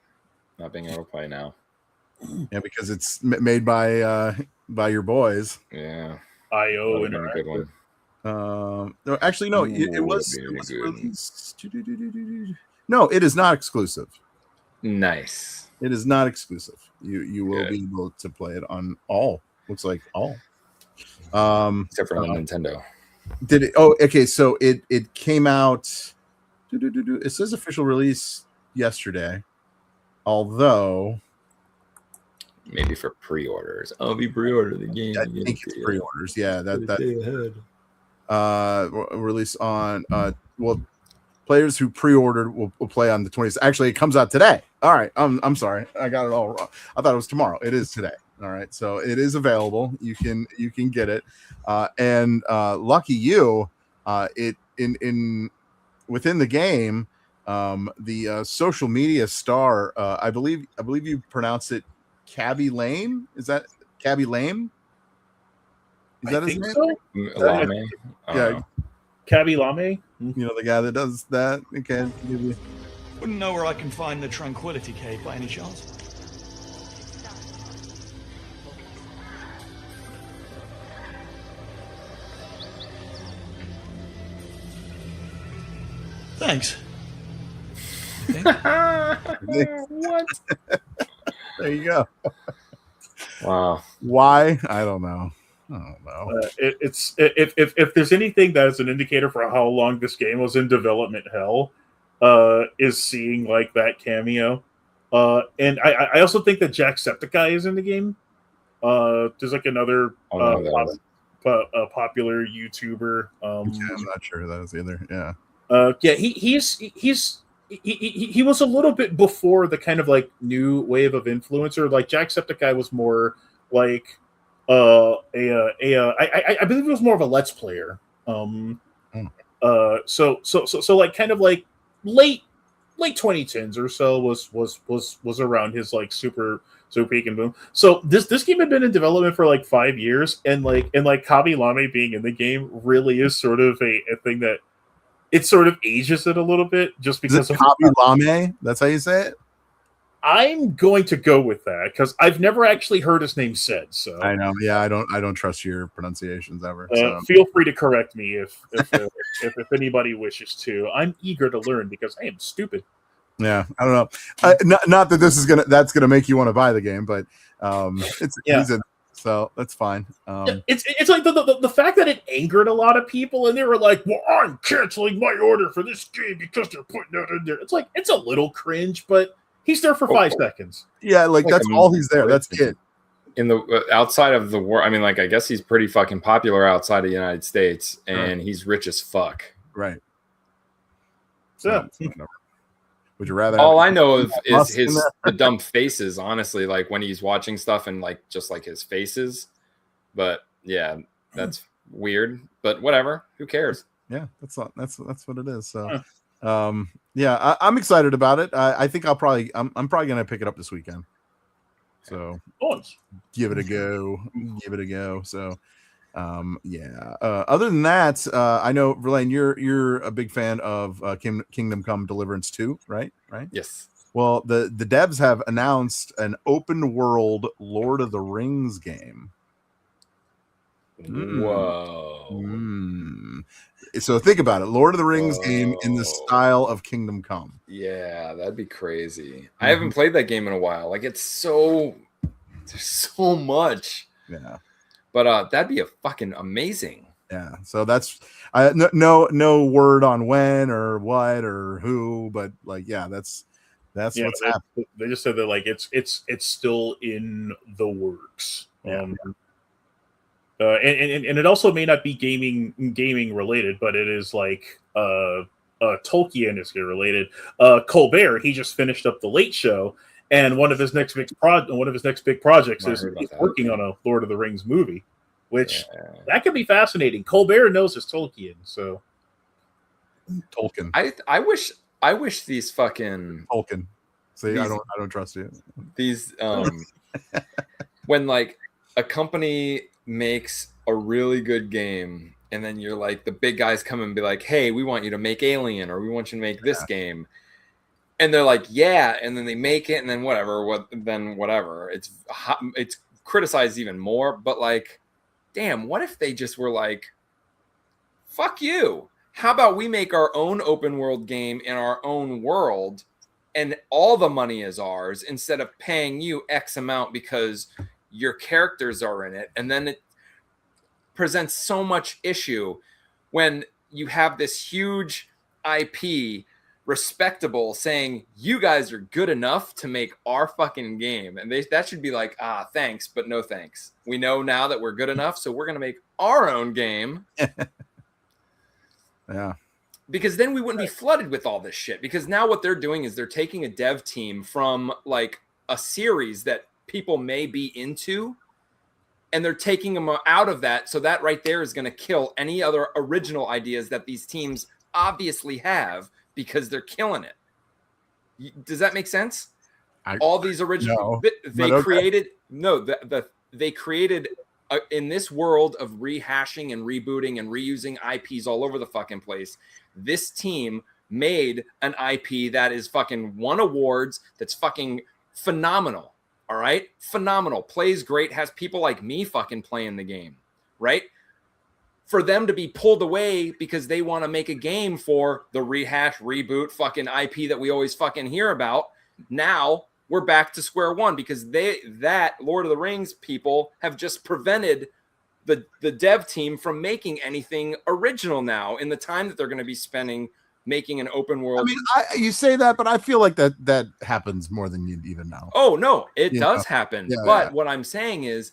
not being able to play now. Yeah, because it's made by your boys. Yeah, IO and a good one. No, actually, no. It was released. No, it is not exclusive. Nice. It is not exclusive. You will be able to play it on all. Looks like all. Except for the Nintendo. Did it? Oh, okay. So it came out. It says official release yesterday, although maybe for pre-orders. I'll be pre-order the game. I think it's pre-orders. Yeah, that release on players who pre-ordered will play on the 20th. Actually, it comes out today. All right. I'm sorry. I got it all wrong. I thought it was tomorrow. It is today. All right. So it is available. You can get it. And lucky you, it in within the game, the social media star, I believe you pronounce it Cabby Lame. Is that Cabby Lame? Is that his name? So? Lame. Yeah. Cabby Lame? You know, the guy that does that. Okay. Wouldn't know where I can find the Tranquility Cave by any chance. Thanks. What? There you go. Wow. Why? I don't know. It's if there's anything that is an indicator for how long this game was in development hell, is seeing like that cameo. And I also think that Jacksepticeye is in the game. There's like another popular YouTuber. I'm not sure who that is either. Yeah. Yeah, he was a little bit before the kind of like new wave of influencer. Like Jacksepticeye was more like I believe it was more of a Let's Player. So like kind of like late 2010s or so was around his like super So peak and boom. So this game had been in development for like 5 years, and Kabi Lame being in the game really is sort of a thing that it sort of ages it a little bit, just Is it because of Kabi Lame? That's how you say it? I'm going to go with that because I've never actually heard his name said. So I know. Yeah, I don't trust your pronunciations ever. So. Feel free to correct me if anybody wishes to. I'm eager to learn because I am stupid. Yeah, I don't know. Not that that's gonna make you want to buy the game, but he's in, so that's fine. It's like the fact that it angered a lot of people, and they were like, "Well, I'm canceling my order for this game because they're putting it in there." It's like it's a little cringe, but he's there for 5 seconds. Yeah, like that's all he's there. That's it. In the outside of the world, I mean, like I guess he's pretty fucking popular outside of the United States, and he's rich as fuck. Right. So. Would you rather? All I know of is the dumb faces. Honestly, like when he's watching stuff and like just like his faces. But yeah, that's weird. But whatever. Who cares? Yeah, that's what it is. So, yeah, I'm excited about it. I think I'm probably gonna pick it up this weekend. So give it a go. Give it a go. So. Yeah. Other than that, I know Verlaine, you're a big fan of Kingdom Come Deliverance 2, right? Yes. Well, the devs have announced an open world Lord of the Rings game. Whoa. So think about it. Lord of the Rings game in the style of Kingdom Come. Yeah, that'd be crazy. I haven't played that game in a while. Like there's so much. Yeah. But that'd be a fucking amazing. Yeah. So that's no word on when or what or who, but like that's what's happening. They just said that like it's still in the works. Yeah. And it also may not be gaming related, but it is like Tolkien is related. Colbert, he just finished up the Late Show. And one of his next big projects is working on a Lord of the Rings movie, which that could be fascinating. Colbert knows his Tolkien, so Tolkien. I wish these fucking Tolkien. See, I don't trust you. These when like a company makes a really good game, and then you're like the big guys come and be like, "Hey, we want you to make Alien, or we want you to make this game." And they're like, yeah, and then they make it, and then whatever. It's criticized even more, but like, damn, what if they just were like, fuck you. How about we make our own open world game in our own world, and all the money is ours instead of paying you X amount because your characters are in it. And then it presents so much issue when you have this huge IP respectable saying you guys are good enough to make our fucking game, and that should be like, thanks but no thanks. We know now that we're good enough, so we're gonna make our own game. Yeah, because then we wouldn't be flooded with all this shit, because now what they're doing is they're taking a dev team from like a series that people may be into, and they're taking them out of that, so that right there is going to kill any other original ideas that these teams obviously have, because they're killing it. Does that make sense? All these original created in this world of rehashing and rebooting and reusing IPs all over the fucking place. This team made an IP that is fucking won awards, that's fucking phenomenal. All right, phenomenal, plays great, has people like me fucking playing the game, right? For them to be pulled away because they want to make a game for the rehash, reboot, fucking IP that we always fucking hear about. Now we're back to square one because that Lord of the Rings people have just prevented the dev team from making anything original now in the time that they're going to be spending making an open world. I mean, you say that, but I feel like that happens more than you'd even know. Oh, no, it does happen. Yeah, but what I'm saying is,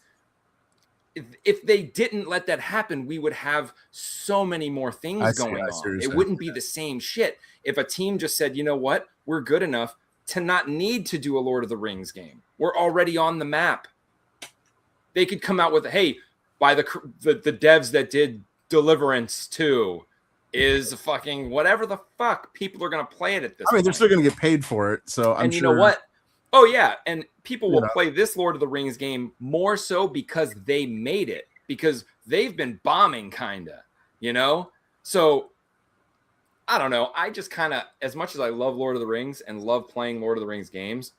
if they didn't let that happen, we would have so many more things going on. It wouldn't be the same shit. If a team just said, you know what, we're good enough to not need to do a Lord of the Rings game. We're already on the map. They could come out with, hey, by the devs that did Deliverance 2 is fucking whatever the fuck. People are going to play it at this point. They're still going to get paid for it. So I'm sure. You know what? Oh yeah, and people will Yeah. play this Lord of the Rings game more so because they made it, because they've been bombing kinda, you know? So I don't know. I just kind of, as much as I love Lord of the Rings and love playing Lord of the Rings games,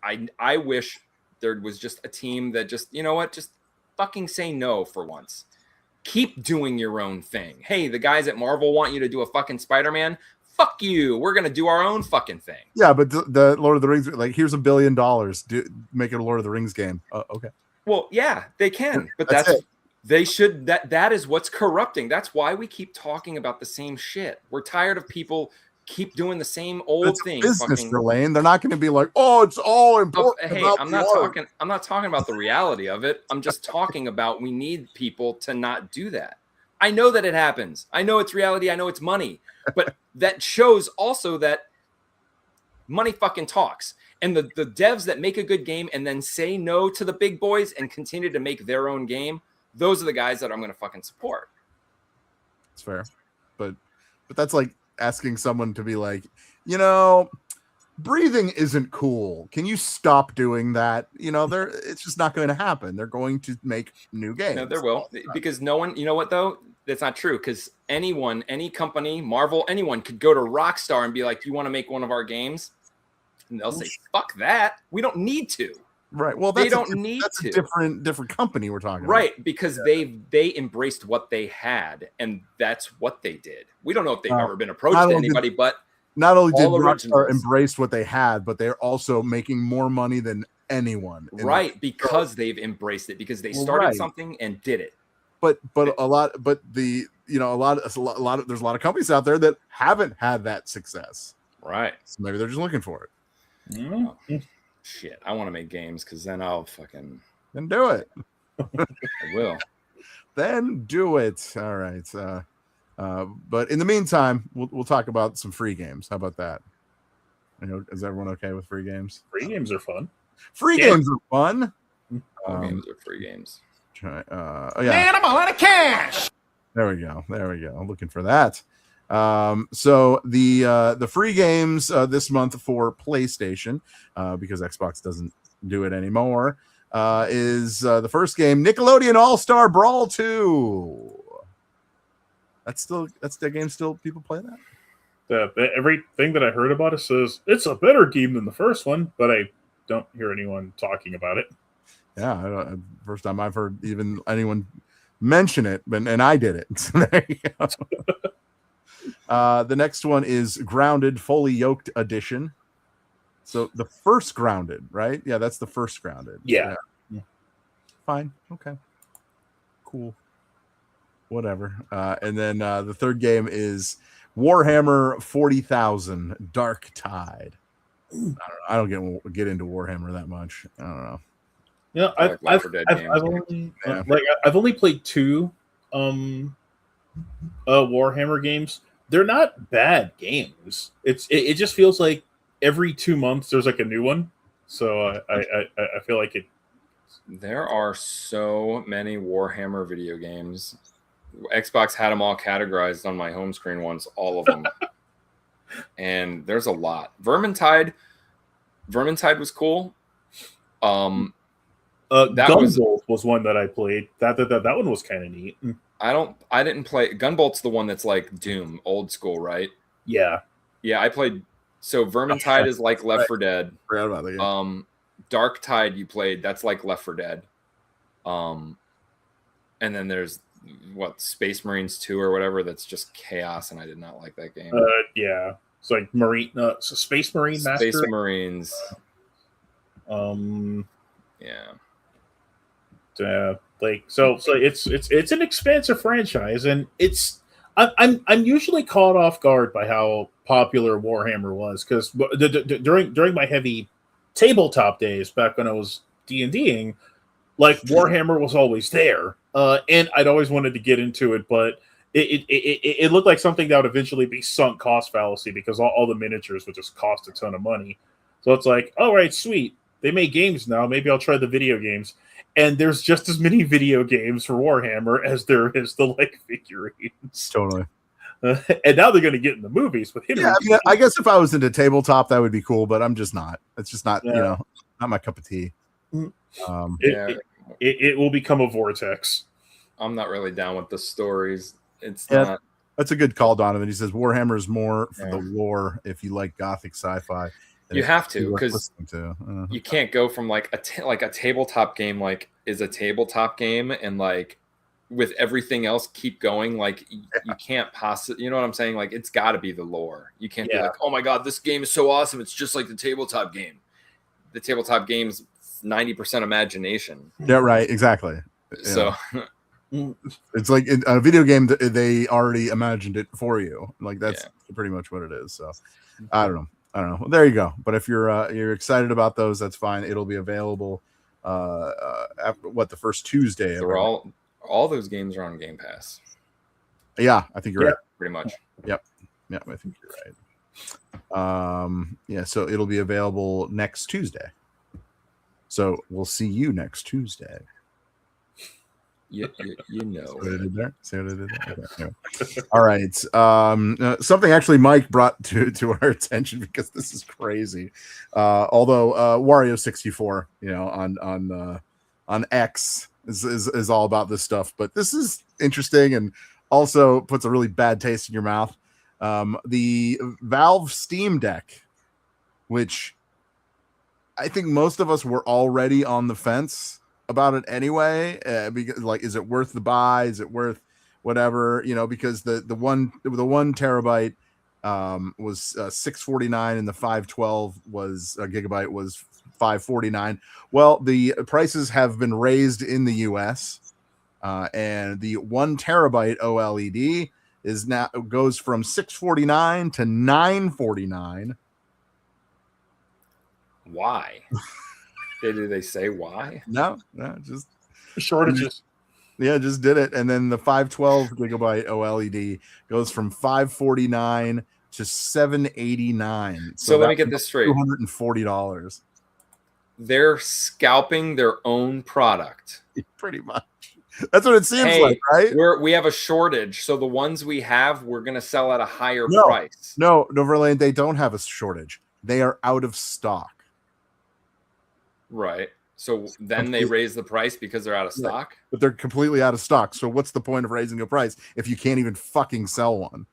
I wish there was just a team that just, you know what, just fucking say no for once. Keep doing your own thing. Hey, the guys at Marvel want you to do a fucking Spider-Man. Fuck you. We're gonna do our own fucking thing. Yeah, but the Lord of the Rings, like, here's $1 billion. Make it a Lord of the Rings game. Okay. Well, yeah, they can, but That's it. they should. That is what's corrupting. That's why we keep talking about the same shit. We're tired of people keep doing the same old thing. Business, Verlaine. They're not going to be like, oh, it's all important. Hey, I'm not talking about the reality of it. I'm just talking about we need people to not do that. I know that it happens. I know it's reality. I know it's money, but that shows also that money fucking talks. And the devs that make a good game and then say no to the big boys and continue to make their own game, those are the guys that I'm going to fucking support. It's fair, but that's like asking someone to be like, you know, breathing isn't cool. Can you stop doing that? You know, it's just not going to happen. They're going to make new games. No, there will, because no one, you know what though? That's not true, because anyone, any company, Marvel, anyone could go to Rockstar and be like, do you want to make one of our games? And they'll say, fuck that. We don't need to. Right. Well, they don't need that's to. A different company we're talking about. Right, because they embraced what they had, and that's what they did. We don't know if they've ever been approached to anybody, but not only did Rockstar embrace what they had, but they're also making more money than anyone. Right, because they've embraced it, because they started something and did it. But there's a lot of companies out there that haven't had that success. Right. So maybe they're just looking for it. Mm-hmm. Shit, I want to make games because then I'll fucking then do it. I will. Then do it. All right. But in the meantime, we'll talk about some free games. How about that? You know, is everyone okay with free games? Free games are fun. Free games are fun. Games are free games. Yeah. Man, I'm all out of cash. There we go. I'm looking for that. So the free games this month for PlayStation, because Xbox doesn't do it anymore, is the first game, Nickelodeon All-Star Brawl 2. That's the game still people play that? Everything that I heard about it says it's a better game than the first one, but I don't hear anyone talking about it. Yeah, first time I've heard even anyone mention it, and I did it. So there you go. The next one is Grounded Fully Yoked Edition. So the first Grounded, right? Yeah, that's the first Grounded. Yeah. Fine. Okay. Cool. Whatever. And then the third game is Warhammer 40,000 Dark Tide. I don't get into Warhammer that much. I don't know. Yeah, I've only played 2 Warhammer games. They're not bad games. It just feels like every 2 months there's like a new one. So I feel like it. There are so many Warhammer video games. Xbox had them all categorized on my home screen once, all of them. And there's a lot. Vermintide was cool. Gunbolt was one that I played. That one was kind of neat. I didn't play Gunbolt's the one that's like Doom, old school, right? Yeah. Yeah, I played. So Vermintide is like Left 4 Dead. Forgot about that game. Dark Tide you played, that's like Left 4 Dead. And then there's Space Marines 2 or whatever, that's just chaos, and I did not like that game. Yeah. It's like Space Marine Master. Space Marines. Yeah. So it's an expansive franchise, and I'm usually caught off guard by how popular Warhammer was, because during my heavy tabletop days back when I was D&Ding, like Warhammer was always there, and I'd always wanted to get into it, but it looked like something that would eventually be sunk cost fallacy, because all the miniatures would just cost a ton of money. So it's like, all right, sweet. They make games now. Maybe I'll try the video games. And there's just as many video games for Warhammer as there is the figurines. Totally. And now they're going to get in the movies with Henry. Yeah, I mean, I guess if I was into tabletop, that would be cool, but I'm just not. It's just not, not my cup of tea. It will become a vortex. I'm not really down with the stories. It's Yeah, not. That's a good call, Donovan. He says Warhammer is more for the lore if you like gothic sci-fi. You have to, because you can't go from like a tabletop game is a tabletop game, and like with everything else keep going. Like you can't possibly, you know what I'm saying? Like it's got to be the lore. You can't be like, oh my god, this game is so awesome. It's just like the tabletop game. The tabletop game's 90% imagination. Yeah, right. Exactly. So it's like in a video game that they already imagined it for you. Like that's pretty much what it is. So I don't know. Well, there you go. But if you're excited about those, that's fine. It'll be available after the first Tuesday. So all those games are on Game Pass. Yeah, I think you're right. Pretty much. Yep. Yeah, I think you're right. So it'll be available next Tuesday. So we'll see you next Tuesday. You know. See what I did there? Okay, anyway. All right. Something actually Mike brought to our attention, because this is crazy. Although Wario64, on X is all about this stuff, but this is interesting and also puts a really bad taste in your mouth. The Valve Steam Deck, which I think most of us were already on the fence about it anyway, because like, is it worth the buy? Is it worth whatever? Because the one terabyte was $649 and the 512 was a gigabyte was $549. Well, the prices have been raised in the US, and the 1 terabyte OLED goes from $649 to $949. Why? Did they say why? No, just shortages. Yeah, just did it. And then the 512 gigabyte OLED goes from $549 to $789. So let me get this straight. $240. They're scalping their own product. Pretty much. That's what it seems like, right? We have a shortage, so the ones we have, we're going to sell at a higher price. No, Verlaine, they don't have a shortage. They are out of stock. Right. So then they raise the price because they're out of stock? But they're completely out of stock. So what's the point of raising a price if you can't even fucking sell one?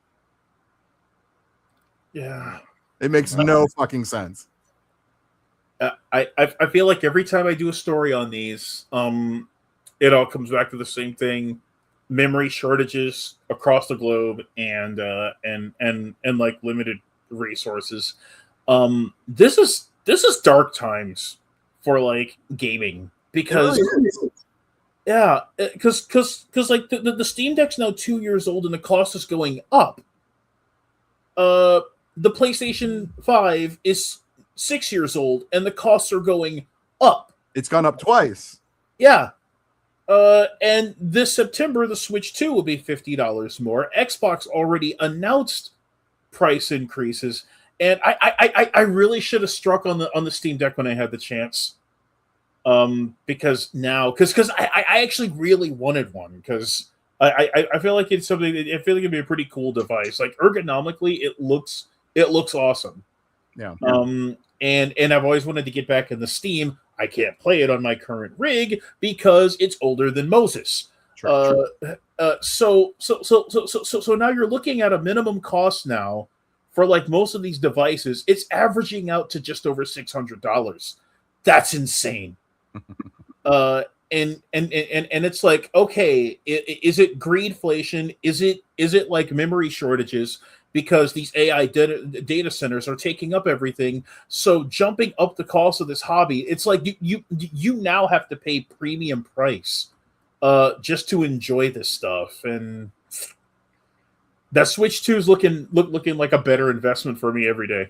Yeah. It makes no fucking sense. I feel like every time I do a story on these, it all comes back to the same thing: memory shortages across the globe and like limited resources. This is dark times for like gaming, because because like the Steam Deck's now 2 years old and the cost is going up. The PlayStation 5 is 6 years old and the costs are going up. It's gone up twice. Yeah. And this September the Switch 2 will be $50 more. Xbox already announced price increases, and I really should have struck on the Steam Deck when I had the chance. Because I actually really wanted one, because I feel like it's something. I feel like it'd be a pretty cool device. Like ergonomically, it looks awesome. Yeah. And I've always wanted to get back in the Steam. I can't play it on my current rig because it's older than Moses. True. So now you're looking at a minimum cost now for like most of these devices. It's averaging out to just over $600. That's insane. And it's like, okay, is it greedflation? Is it like memory shortages because these AI data centers are taking up everything? So jumping up the cost of this hobby, it's like you now have to pay premium price just to enjoy this stuff. And that Switch 2 is looking like a better investment for me every day.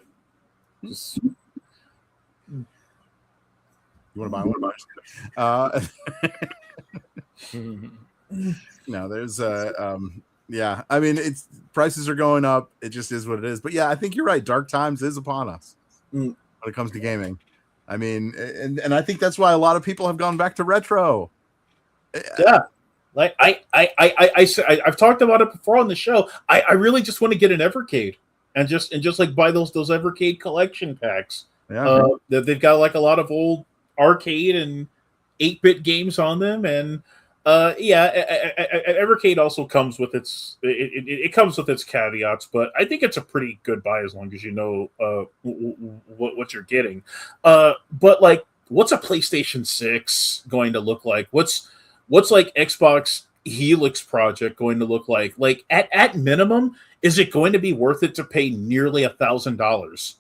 You want to buy one? No, there's yeah. I mean, it's prices are going up. It just is what it is. But yeah, I think you're right. Dark times is upon us when it comes to gaming. I mean, and I think that's why a lot of people have gone back to retro. Yeah. Like I've talked about it before on the show. I really just want to get an Evercade and just like buy those Evercade collection packs. Yeah. They've got like a lot of old arcade and 8-bit games on them, and Evercade also comes with it comes with its caveats, but I think it's a pretty good buy as long as you know what you're getting. But like, what's a PlayStation 6 going to look like? What's like Xbox Helix project going to look like? Like at minimum, is it going to be worth it to pay nearly $1,000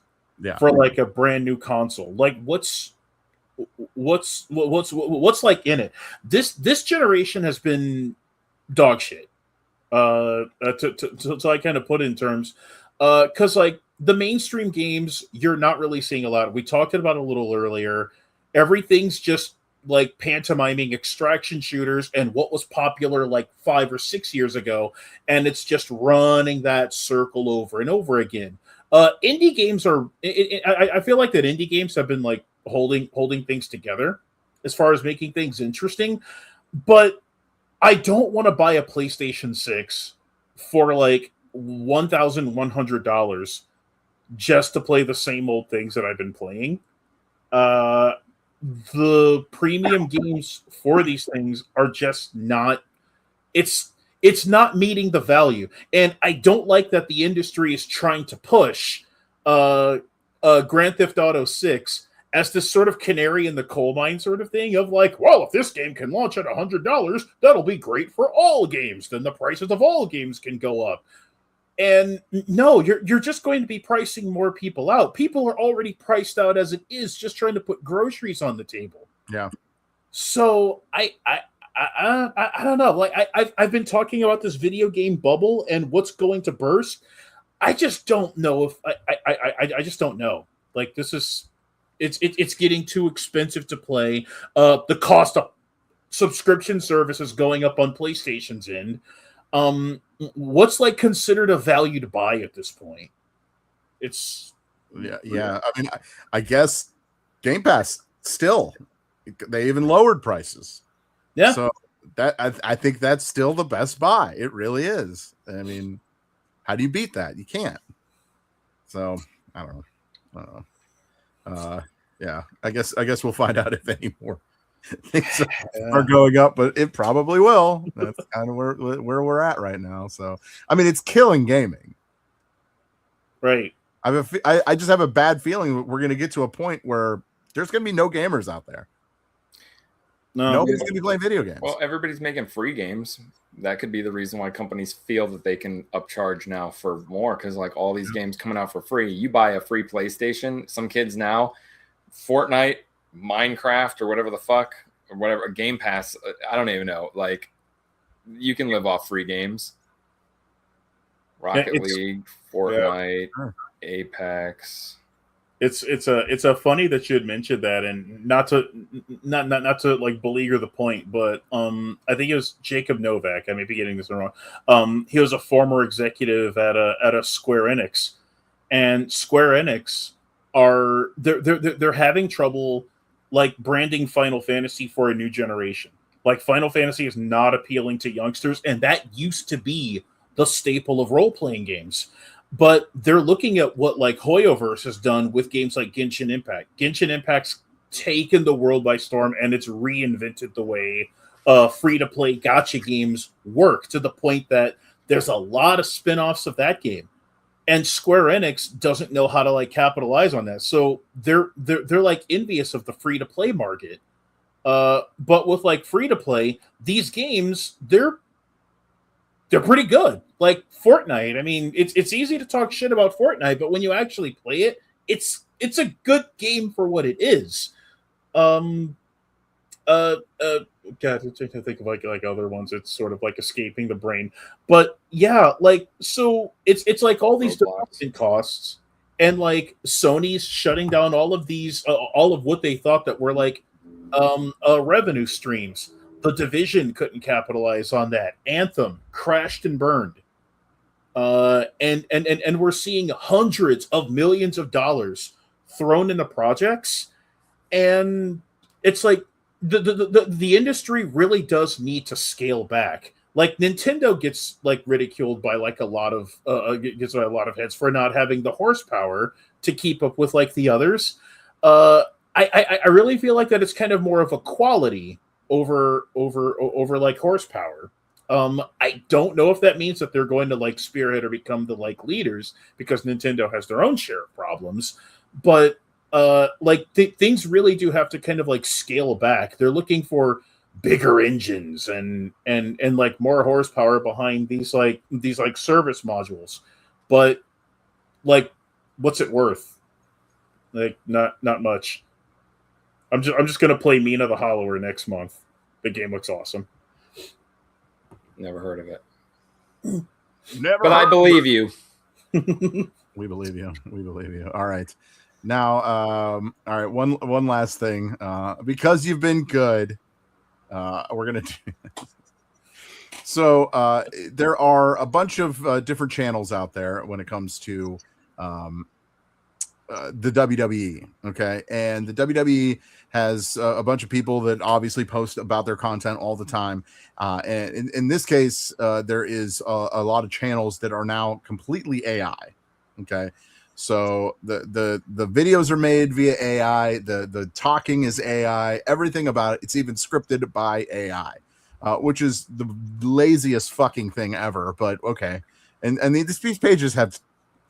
for like a brand new console? Like what's like in it? This generation has been dog shit. To I kind of put it in terms, because like the mainstream games, you're not really seeing a lot. We talked about it a little earlier. Everything's just like pantomiming extraction shooters and what was popular like 5 or 6 years ago, and it's just running that circle over and over again. Indie games are. I feel like that indie games have been like holding things together as far as making things interesting, but I don't want to buy a PlayStation 6 for like $1,100 just to play the same old things that I've been playing. The premium games for these things are just not. It's not meeting the value, and I don't like that the industry is trying to push Grand Theft Auto 6 as this sort of canary in the coal mine sort of thing of like, well, if this game can launch at $100, that'll be great for all games. Then the prices of all games can go up. And no, you're just going to be pricing more people out. People are already priced out as it is, just trying to put groceries on the table. Yeah. So I don't know. Like I've been talking about this video game bubble and what's going to burst. I just don't know if I just don't know. Like this is it's getting too expensive to play. The cost of subscription service is going up on PlayStation's end. What's like considered a value to buy at this point? It's yeah. I mean, I guess Game Pass still, they even lowered prices. Yeah. So that I think that's still the best buy. It really is. I mean, how do you beat that? You can't. So I don't know. Yeah. I guess we'll find out if any more things are going up, but it probably will. That's kind of where we're at right now. So I mean, it's killing gaming. Right. I just have a bad feeling we're going to get to a point where there's going to be no gamers out there. No, nobody's going to be playing video games. Well, everybody's making free games. That could be the reason why companies feel that they can upcharge now for more, because like all these games coming out for free. You buy a free PlayStation. Some kids now, Fortnite, Minecraft, or whatever the fuck, or whatever, Game Pass. I don't even know. Like, you can live off free games. Rocket League, Fortnite, Apex. It's a funny that you had mentioned that, and not to like beleaguer the point, but I think it was Jacob Novak. I may be getting this wrong. He was a former executive at a Square Enix, and Square Enix they're having trouble like branding Final Fantasy for a new generation. Like Final Fantasy is not appealing to youngsters, and that used to be the staple of role-playing games. But they're looking at what like Hoyoverse has done with games like Genshin Impact. Genshin Impact's taken the world by storm, and it's reinvented the way free-to-play gacha games work, to the point that there's a lot of spin-offs of that game. And Square Enix doesn't know how to like capitalize on that. So they're like envious of the free-to-play market. But with like free-to-play, these games, they're pretty good. Like Fortnite, I mean, it's easy to talk shit about Fortnite, but when you actually play it, it's a good game for what it is. God, I'm trying to think of like other ones. It's sort of like escaping the brain, but yeah, like so it's like all these development costs, and like Sony's shutting down all of these, all of what they thought that were like revenue streams. The Division couldn't capitalize on that. Anthem crashed and burned. And we're seeing hundreds of millions of dollars thrown into projects, and it's like the industry really does need to scale back. Like Nintendo gets like ridiculed by like a lot of gets a lot of heads for not having the horsepower to keep up with like the others. I really feel like that it's kind of more of a quality over like horsepower. I don't know if that means that they're going to like spearhead or become the like leaders because Nintendo has their own share of problems, but things really do have to kind of like scale back. They're looking for bigger engines and like more horsepower behind these service modules, but like what's it worth? Like not much. I'm just gonna play Mina the Hollower next month. The game looks awesome. Never heard of it. Never. But I believe you. We believe you. We believe you. All right. Now, all right. One last thing. Because you've been good, we're gonna do. So there are a bunch of different channels out there when it comes to the WWE. Okay, and the WWE has a bunch of people that obviously post about their content all the time. And in this case, there is a lot of channels that are now completely AI. Okay, so the videos are made via AI. The talking is AI. Everything about it, it's even scripted by AI, which is the laziest fucking thing ever. But okay, and these pages have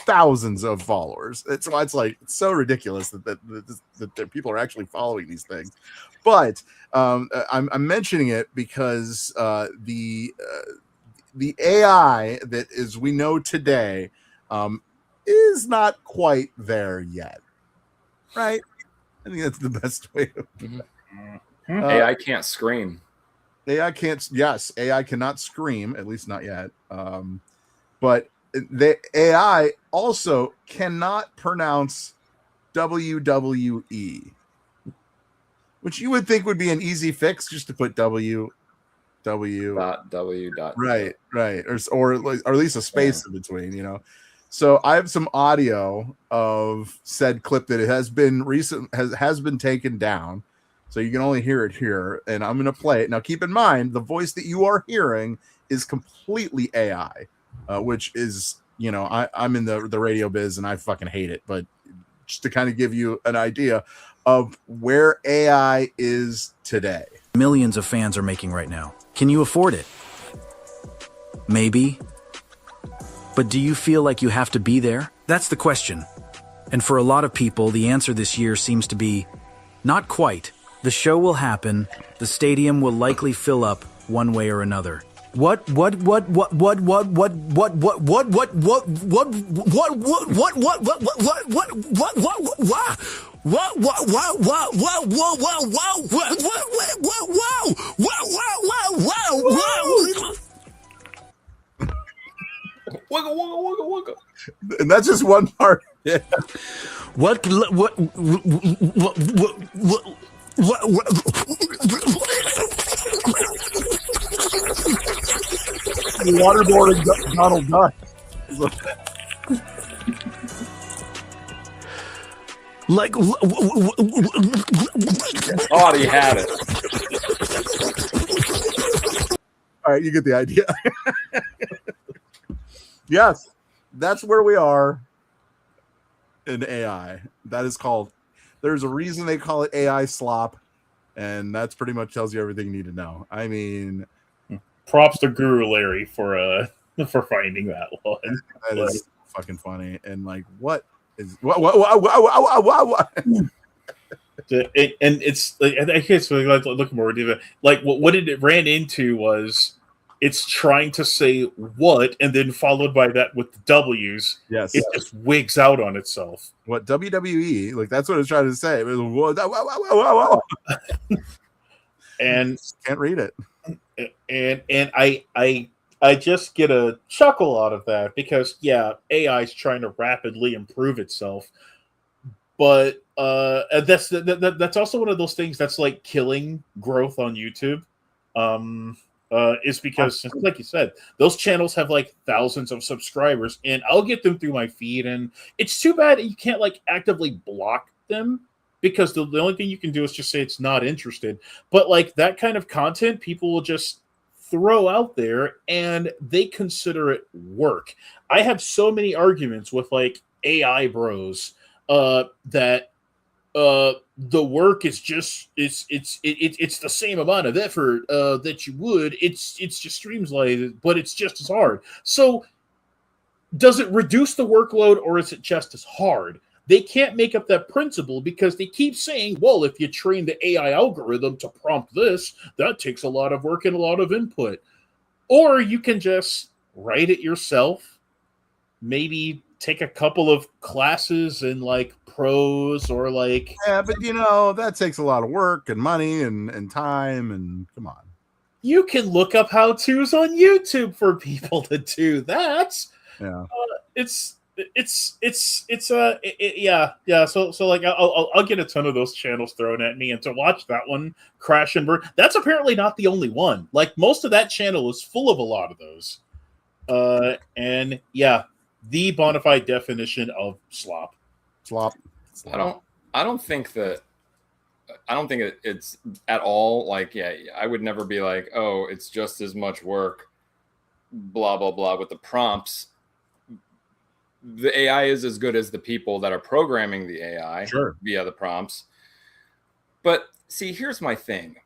thousands of followers. It's like it's so ridiculous that people are actually following these things. But I'm mentioning it because the AI that is we know today is not quite there yet, right? I think that's the best way to put it. AI can't scream. AI can't. Yes, AI cannot scream. At least not yet. But the AI also cannot pronounce WWE, which you would think would be an easy fix, just to put W. Right, or at least a space in between, you know. So I have some audio of said clip that it has been has been taken down, so you can only hear it here, and I'm going to play it. Now, keep in mind, the voice that you are hearing is completely AI, which is, you know, I'm in the radio biz and I fucking hate it, but just to kind of give you an idea of where AI is today. Millions of fans are making right now. Can you afford it? Maybe. But do you feel like you have to be there? That's the question. And for a lot of people, the answer this year seems to be not quite. The show will happen. The stadium will likely fill up one way or another. And that's just one part. Yeah. Waterboarding Donald Duck. Like, oh, he had it. All right, you get the idea. Yes, that's where we are in AI. That is called, there's a reason they call it AI slop, and that's pretty much tells you everything you need to know. I mean, props to Guru Larry for finding that one. That is fucking funny. And like, what is what? And it's like, I guess like look more deep. Like what it ran into was it's trying to say what, and then followed by that with the W's. Yes, it just wigs out on itself. What WWE? Like that's what it's trying to say. It was, and can't read it. And I just get a chuckle out of that because yeah, AI is trying to rapidly improve itself, but that's also one of those things that's like killing growth on YouTube. Is because, like you said, those channels have like thousands of subscribers, and I'll get them through my feed, and it's too bad you can't like actively block them because the only thing you can do is just say it's not interested. But like that kind of content, people will just throw out there and they consider it work. I have so many arguments with like AI bros that the work is just it's the same amount of effort that you would. It's just streamlined, but it's just as hard. So does it reduce the workload or is it just as hard? They can't make up that principle because they keep saying, well, if you train the AI algorithm to prompt this, that takes a lot of work and a lot of input. Or you can just write it yourself, maybe take a couple of classes in like prose or like. Yeah, but that takes a lot of work and money and time, and come on. You can look up how-tos on YouTube for people to do that. Yeah. Yeah. So like I'll get a ton of those channels thrown at me, and to watch that one crash and burn, that's apparently not the only one. Like most of that channel is full of a lot of those. And yeah, the bona fide definition of slop. I don't think it's at all like, yeah, I would never be like, oh, it's just as much work, blah blah blah with the prompts. The AI is as good as the people that are programming the AI via the prompts. But see, here's my thing.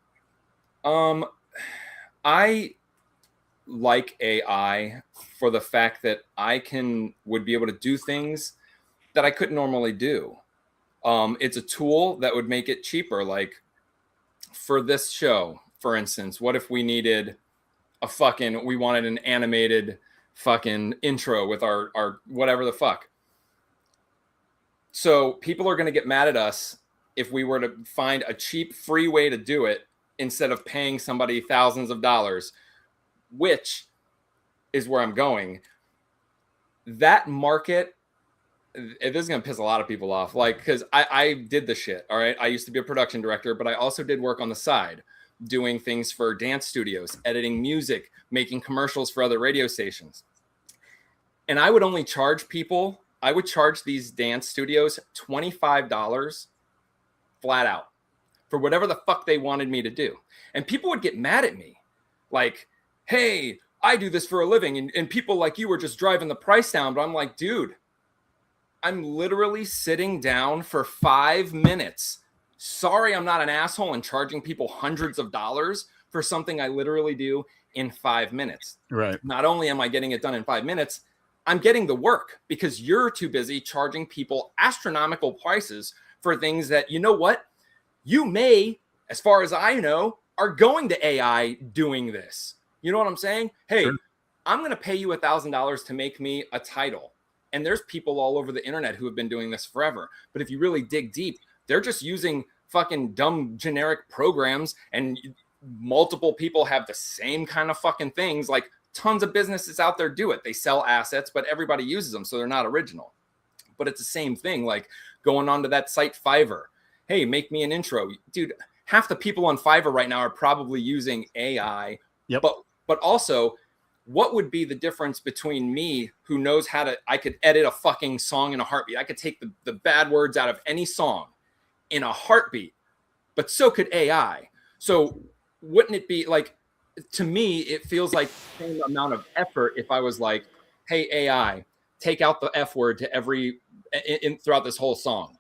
I like AI for the fact that I would be able to do things that I couldn't normally do. It's a tool that would make it cheaper. Like for this show, for instance, what if we needed we wanted an animated fucking intro with our whatever the fuck. So people are going to get mad at us if we were to find a cheap free way to do it instead of paying somebody thousands of dollars, which is where I'm going. That market, this is going to piss a lot of people off. Like, because I did the shit. All right. I used to be a production director, but I also did work on the side doing things for dance studios, editing music, making commercials for other radio stations. And I would only charge people, I would charge these dance studios $25 flat out for whatever the fuck they wanted me to do. And people would get mad at me. Like, hey, I do this for a living. And people like you are just driving the price down. But I'm like, dude, I'm literally sitting down for 5 minutes. Sorry, I'm not an asshole and charging people hundreds of dollars for something I literally do in 5 minutes. Right. Not only am I getting it done in 5 minutes, I'm getting the work because you're too busy charging people astronomical prices for things that, you know what? You may, as far as I know, are going to AI doing this. You know what I'm saying? Hey, sure. I'm going to pay you $1,000 to make me a title. And there's people all over the internet who have been doing this forever. But if you really dig deep, they're just using fucking dumb generic programs, and multiple people have the same kind of fucking things. Like tons of businesses out there do it. They sell assets, but everybody uses them, so they're not original. But it's the same thing, like going onto that site Fiverr. Hey, make me an intro. Dude, half the people on Fiverr right now are probably using AI. Yep. But also, what would be the difference between me, who knows I could edit a fucking song in a heartbeat. I could take the bad words out of any song in a heartbeat, but so could AI. So wouldn't it be like, to me, it feels like the same amount of effort if I was like, hey, AI, take out the F word to throughout this whole song,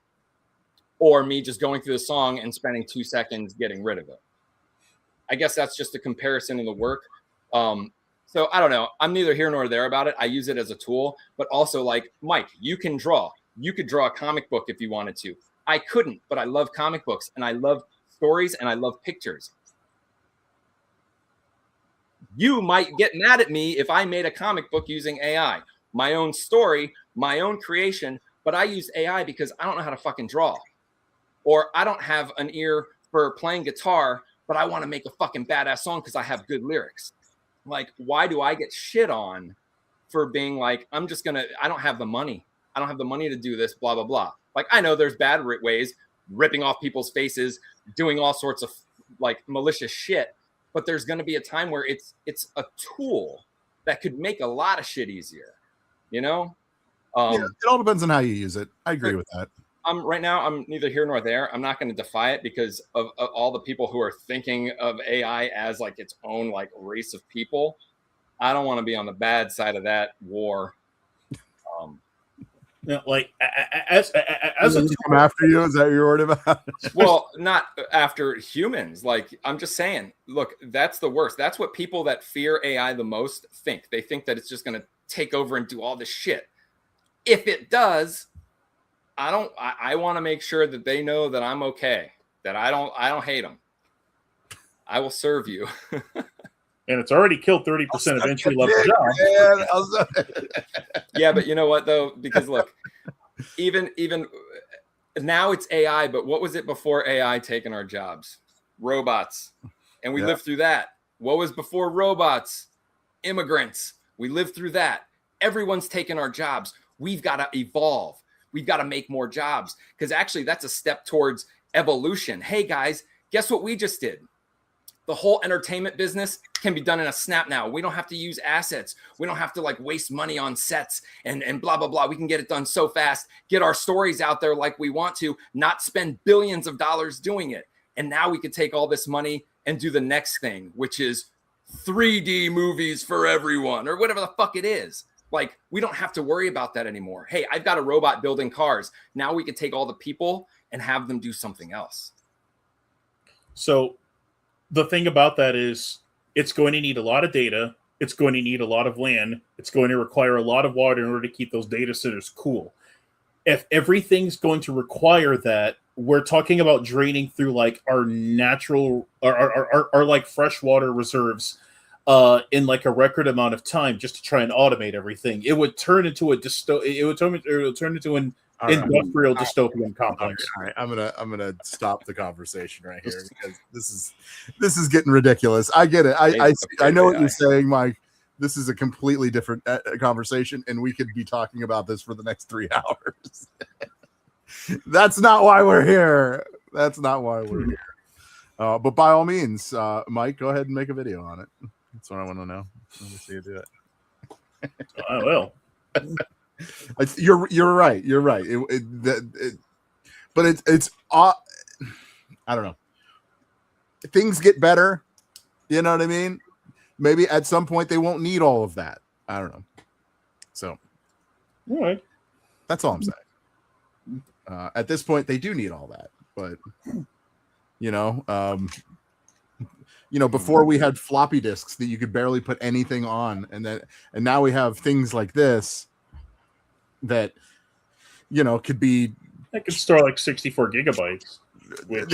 or me just going through the song and spending 2 seconds getting rid of it. I guess that's just a comparison in the work. So I don't know. I'm neither here nor there about it. I use it as a tool, but also like, Mike, you can draw. You could draw a comic book if you wanted to. I couldn't, but I love comic books and I love stories and I love pictures. You might get mad at me if I made a comic book using AI, my own story, my own creation, but I use AI because I don't know how to fucking draw, or I don't have an ear for playing guitar, but I want to make a fucking badass song because I have good lyrics. Like, why do I get shit on for being like, I don't have the money. I don't have the money to do this, blah, blah, blah. Like, I know there's bad ways, ripping off people's faces, doing all sorts of like malicious shit, but there's going to be a time where it's a tool that could make a lot of shit easier, you know? Yeah, it all depends on how you use it. I agree with that. right now, I'm neither here nor there. I'm not going to defy it because of all the people who are thinking of AI as like its own like race of people. I don't want to be on the bad side of that war. Like as a come after you, is that what you're worried about? Well, not after humans. Like I'm just saying, look, that's the worst. That's what people that fear AI the most think. They think that it's just going to take over and do all this shit. If it does, I want to make sure that they know that I'm okay, that I don't hate them. I will serve you. And it's already killed 30% of entry level jobs. Yeah, but you know what though? Because look, even now it's AI, but what was it before AI taking our jobs? Robots. And we lived through that. What was before robots? Immigrants. We lived through that. Everyone's taking our jobs. We've got to evolve. We've got to make more jobs because actually that's a step towards evolution. Hey guys, guess what we just did? The whole entertainment business can be done in a snap now. We don't have to use assets. We don't have to like waste money on sets and blah, blah, blah. We can get it done so fast, get our stories out there like we want to, not spend billions of dollars doing it. And now we could take all this money and do the next thing, which is 3D movies for everyone or whatever the fuck it is. Like, we don't have to worry about that anymore. Hey, I've got a robot building cars. Now we can take all the people and have them do something else. So the thing about that is it's going to need a lot of data. It's going to need a lot of land. It's going to require a lot of water in order to keep those data centers cool. If everything's going to require that, we're talking about draining through like our natural our like freshwater reserves in like a record amount of time just to try and automate everything. It would turn into an industrial dystopian complex. All right, I'm gonna stop the conversation right here because this is getting ridiculous. I get it. I know what you're saying, Mike. This is a completely different conversation, and we could be talking about this for the next 3 hours. That's not why we're here. That's not why we're here. But by all means, Mike, go ahead and make a video on it. That's what I want to know. Let me see you do it. I will. You're right. You're right. But it's I don't know. Things get better. You know what I mean? Maybe at some point they won't need all of that. I don't know. So, all right. That's all I'm saying. At this point, they do need all that, but before we had floppy disks that you could barely put anything on, and now we have things like this that could be. It could store like 64 gigabytes. Which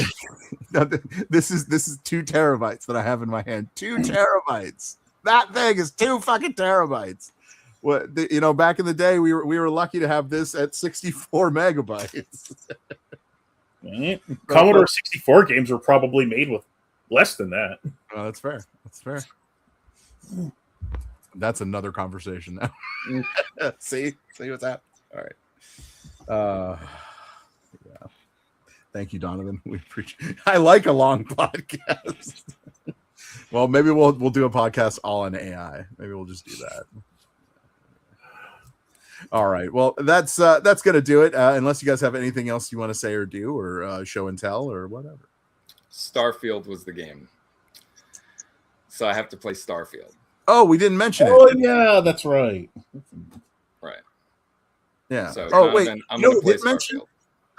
this is 2 terabytes that I have in my hand. 2 terabytes. That thing is 2 fucking terabytes. What back in the day, we were lucky to have this at 64 megabytes. Commodore 64 games were probably made with less than that. Oh, that's fair. That's fair. That's another conversation now. See what's happening. All right. Yeah. Thank you, Donovan. We appreciate. I like a long podcast. Well, maybe we'll do a podcast all on AI. Maybe we'll just do that. All right. Well, that's gonna do it. Unless you guys have anything else you want to say or do, or show and tell, or whatever. Starfield was the game, so I have to play Starfield. Oh, we didn't mention it. Oh yeah, that's right. Right. Yeah. So wait. I'm gonna play mention. Starfield.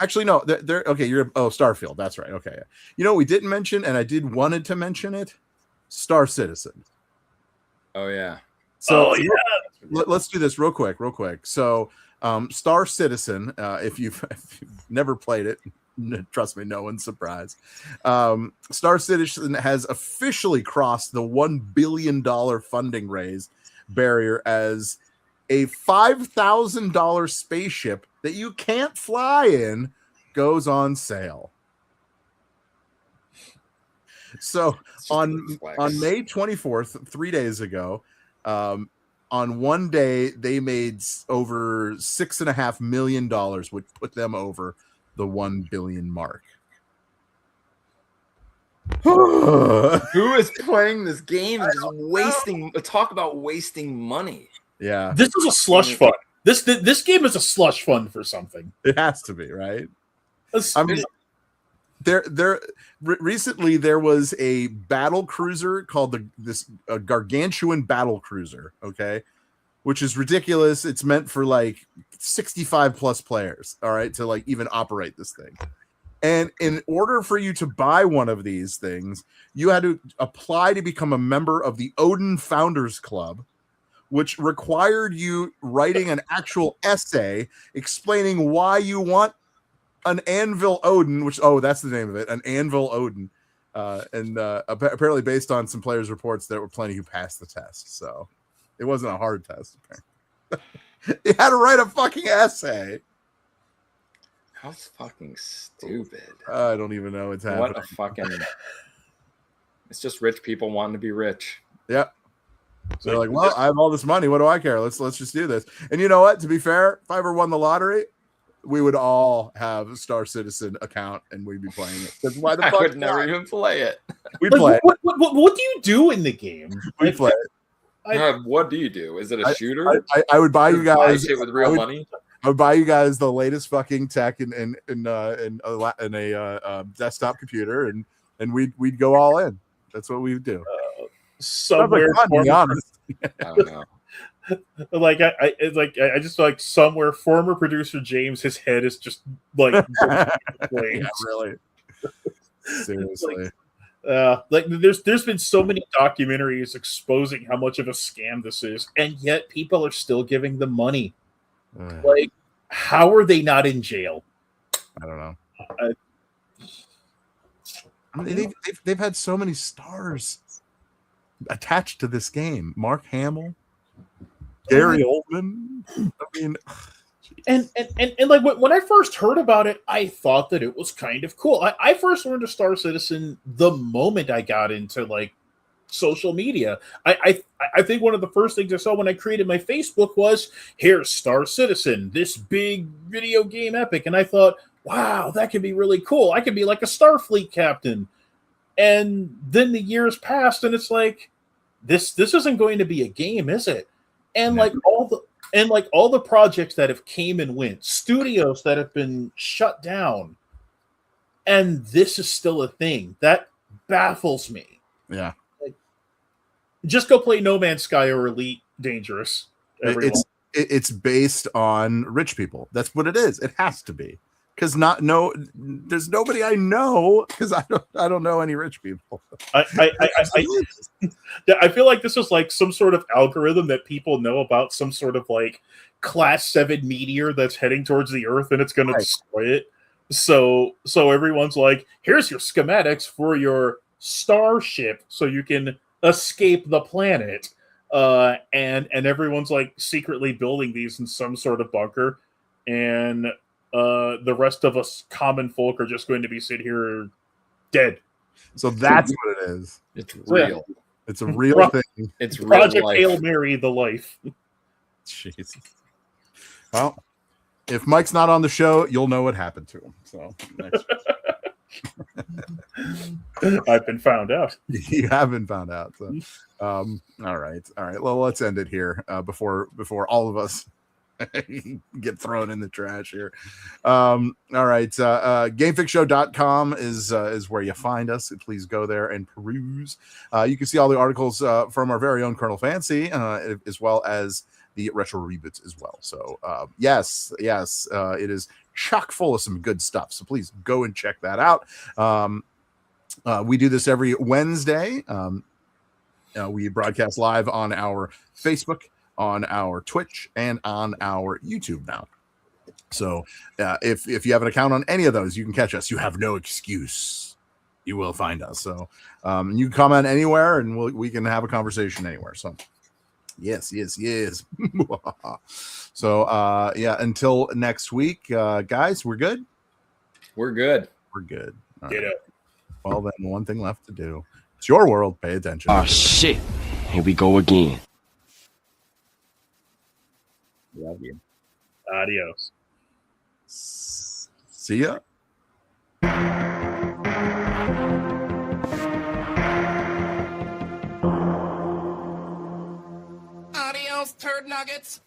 Actually, no. They're okay. Starfield. That's right. Okay. We didn't mention, and I wanted to mention it. Star Citizen. Oh yeah. So let's do this real quick. So, Star Citizen. If you've never played it, trust me, no one's surprised. Star Citizen has officially crossed the $1 billion funding raise barrier as a $5,000 spaceship that you can't fly in goes on sale. So on May 24th, 3 days ago, on one day they made over $6.5 million, which put them over the 1 billion mark. Who is playing this game and just wasting? Talk about wasting money. Yeah, this is a slush fund. This game is a slush fund for something. It has to be, right? I mean, recently there was a battle cruiser called this gargantuan battle cruiser, okay, which is ridiculous. It's meant for like 65 plus players, all right, to like even operate this thing. And in order for you to buy one of these things, you had to apply to become a member of the Odin Founders Club, which required you writing an actual essay explaining why you want an Anvil Odin, which, that's the name of it, an Anvil Odin. Apparently based on some players' reports, there were plenty who passed the test. So it wasn't a hard test. You had to write a fucking essay. How fucking stupid. I don't even know what's happening. What a fucking... It's just rich people wanting to be rich. Yep. So they're like, well, I have all this money. What do I care? Let's just do this. And you know what? To be fair, if I ever won the lottery, we would all have a Star Citizen account and we'd be playing it. Because why the fuck I would never even play it. We play it. What do you do in the game? We play it. What do you do? Is it a shooter? I would buy you guys shit with real money. I would buy you guys the latest fucking tech in a desktop computer, and we'd go all in. That's what we would do. Somewhere, fun, to be honest. I don't know. I just like somewhere former producer James, his head is just like yeah, really. Seriously. There's been so many documentaries exposing how much of a scam this is, and yet people are still giving them money. Like, how are they not in jail? I don't know. I mean, they've had so many stars attached to this game. Mark Hamill, Gary Oldman. I mean, and like when I first heard about it, I thought that it was kind of cool. I first learned of Star Citizen the moment I got into like social media. I think one of the first things I saw when I created my Facebook was, here's Star Citizen, this big video game epic. And I thought, wow, that could be really cool. I could be like a Starfleet captain. And then the years passed and it's like, this isn't going to be a game, is it? And like all the projects that have came and went, studios that have been shut down, and this is still a thing, that baffles me. Yeah. Just go play No Man's Sky or Elite Dangerous. It's based on rich people. That's what it is. It has to be, because there's nobody I know, because I don't know any rich people. I feel like this is like some sort of algorithm that people know about, some sort of like Class 7 meteor that's heading towards the Earth and it's going to destroy it. So everyone's like, here's your schematics for your starship so you can escape the planet, and everyone's like secretly building these in some sort of bunker, and the rest of us common folk are just going to be sitting here dead. So that's what it is. It's real. Yeah. It's a real thing. It's real Project life. Hail Mary, the life. Jesus. Well, if Mike's not on the show, you'll know what happened to him. So next. I've been found out. You have been found out. So, all right. Well, let's end it here before all of us get thrown in the trash here. All right. GameFixShow.com is where you find us. Please go there and peruse. You can see all the articles from our very own Colonel Fancy, as well as the retro reboots as well. So yes, it is chock full of some good stuff. So please go and check that out. We do this every Wednesday. We broadcast live on our Facebook, on our Twitch, and on our YouTube now. So if you have an account on any of those, you can catch us. You have no excuse. You will find us. So you can comment anywhere, and we can have a conversation anywhere. So yes. So until next week, guys, we're good. We're good. All Get right. up. Well, then one thing left to do. It's your world. Pay attention. Oh shit! Here we go again. Love you. Adios. See ya. Adios, turd nuggets.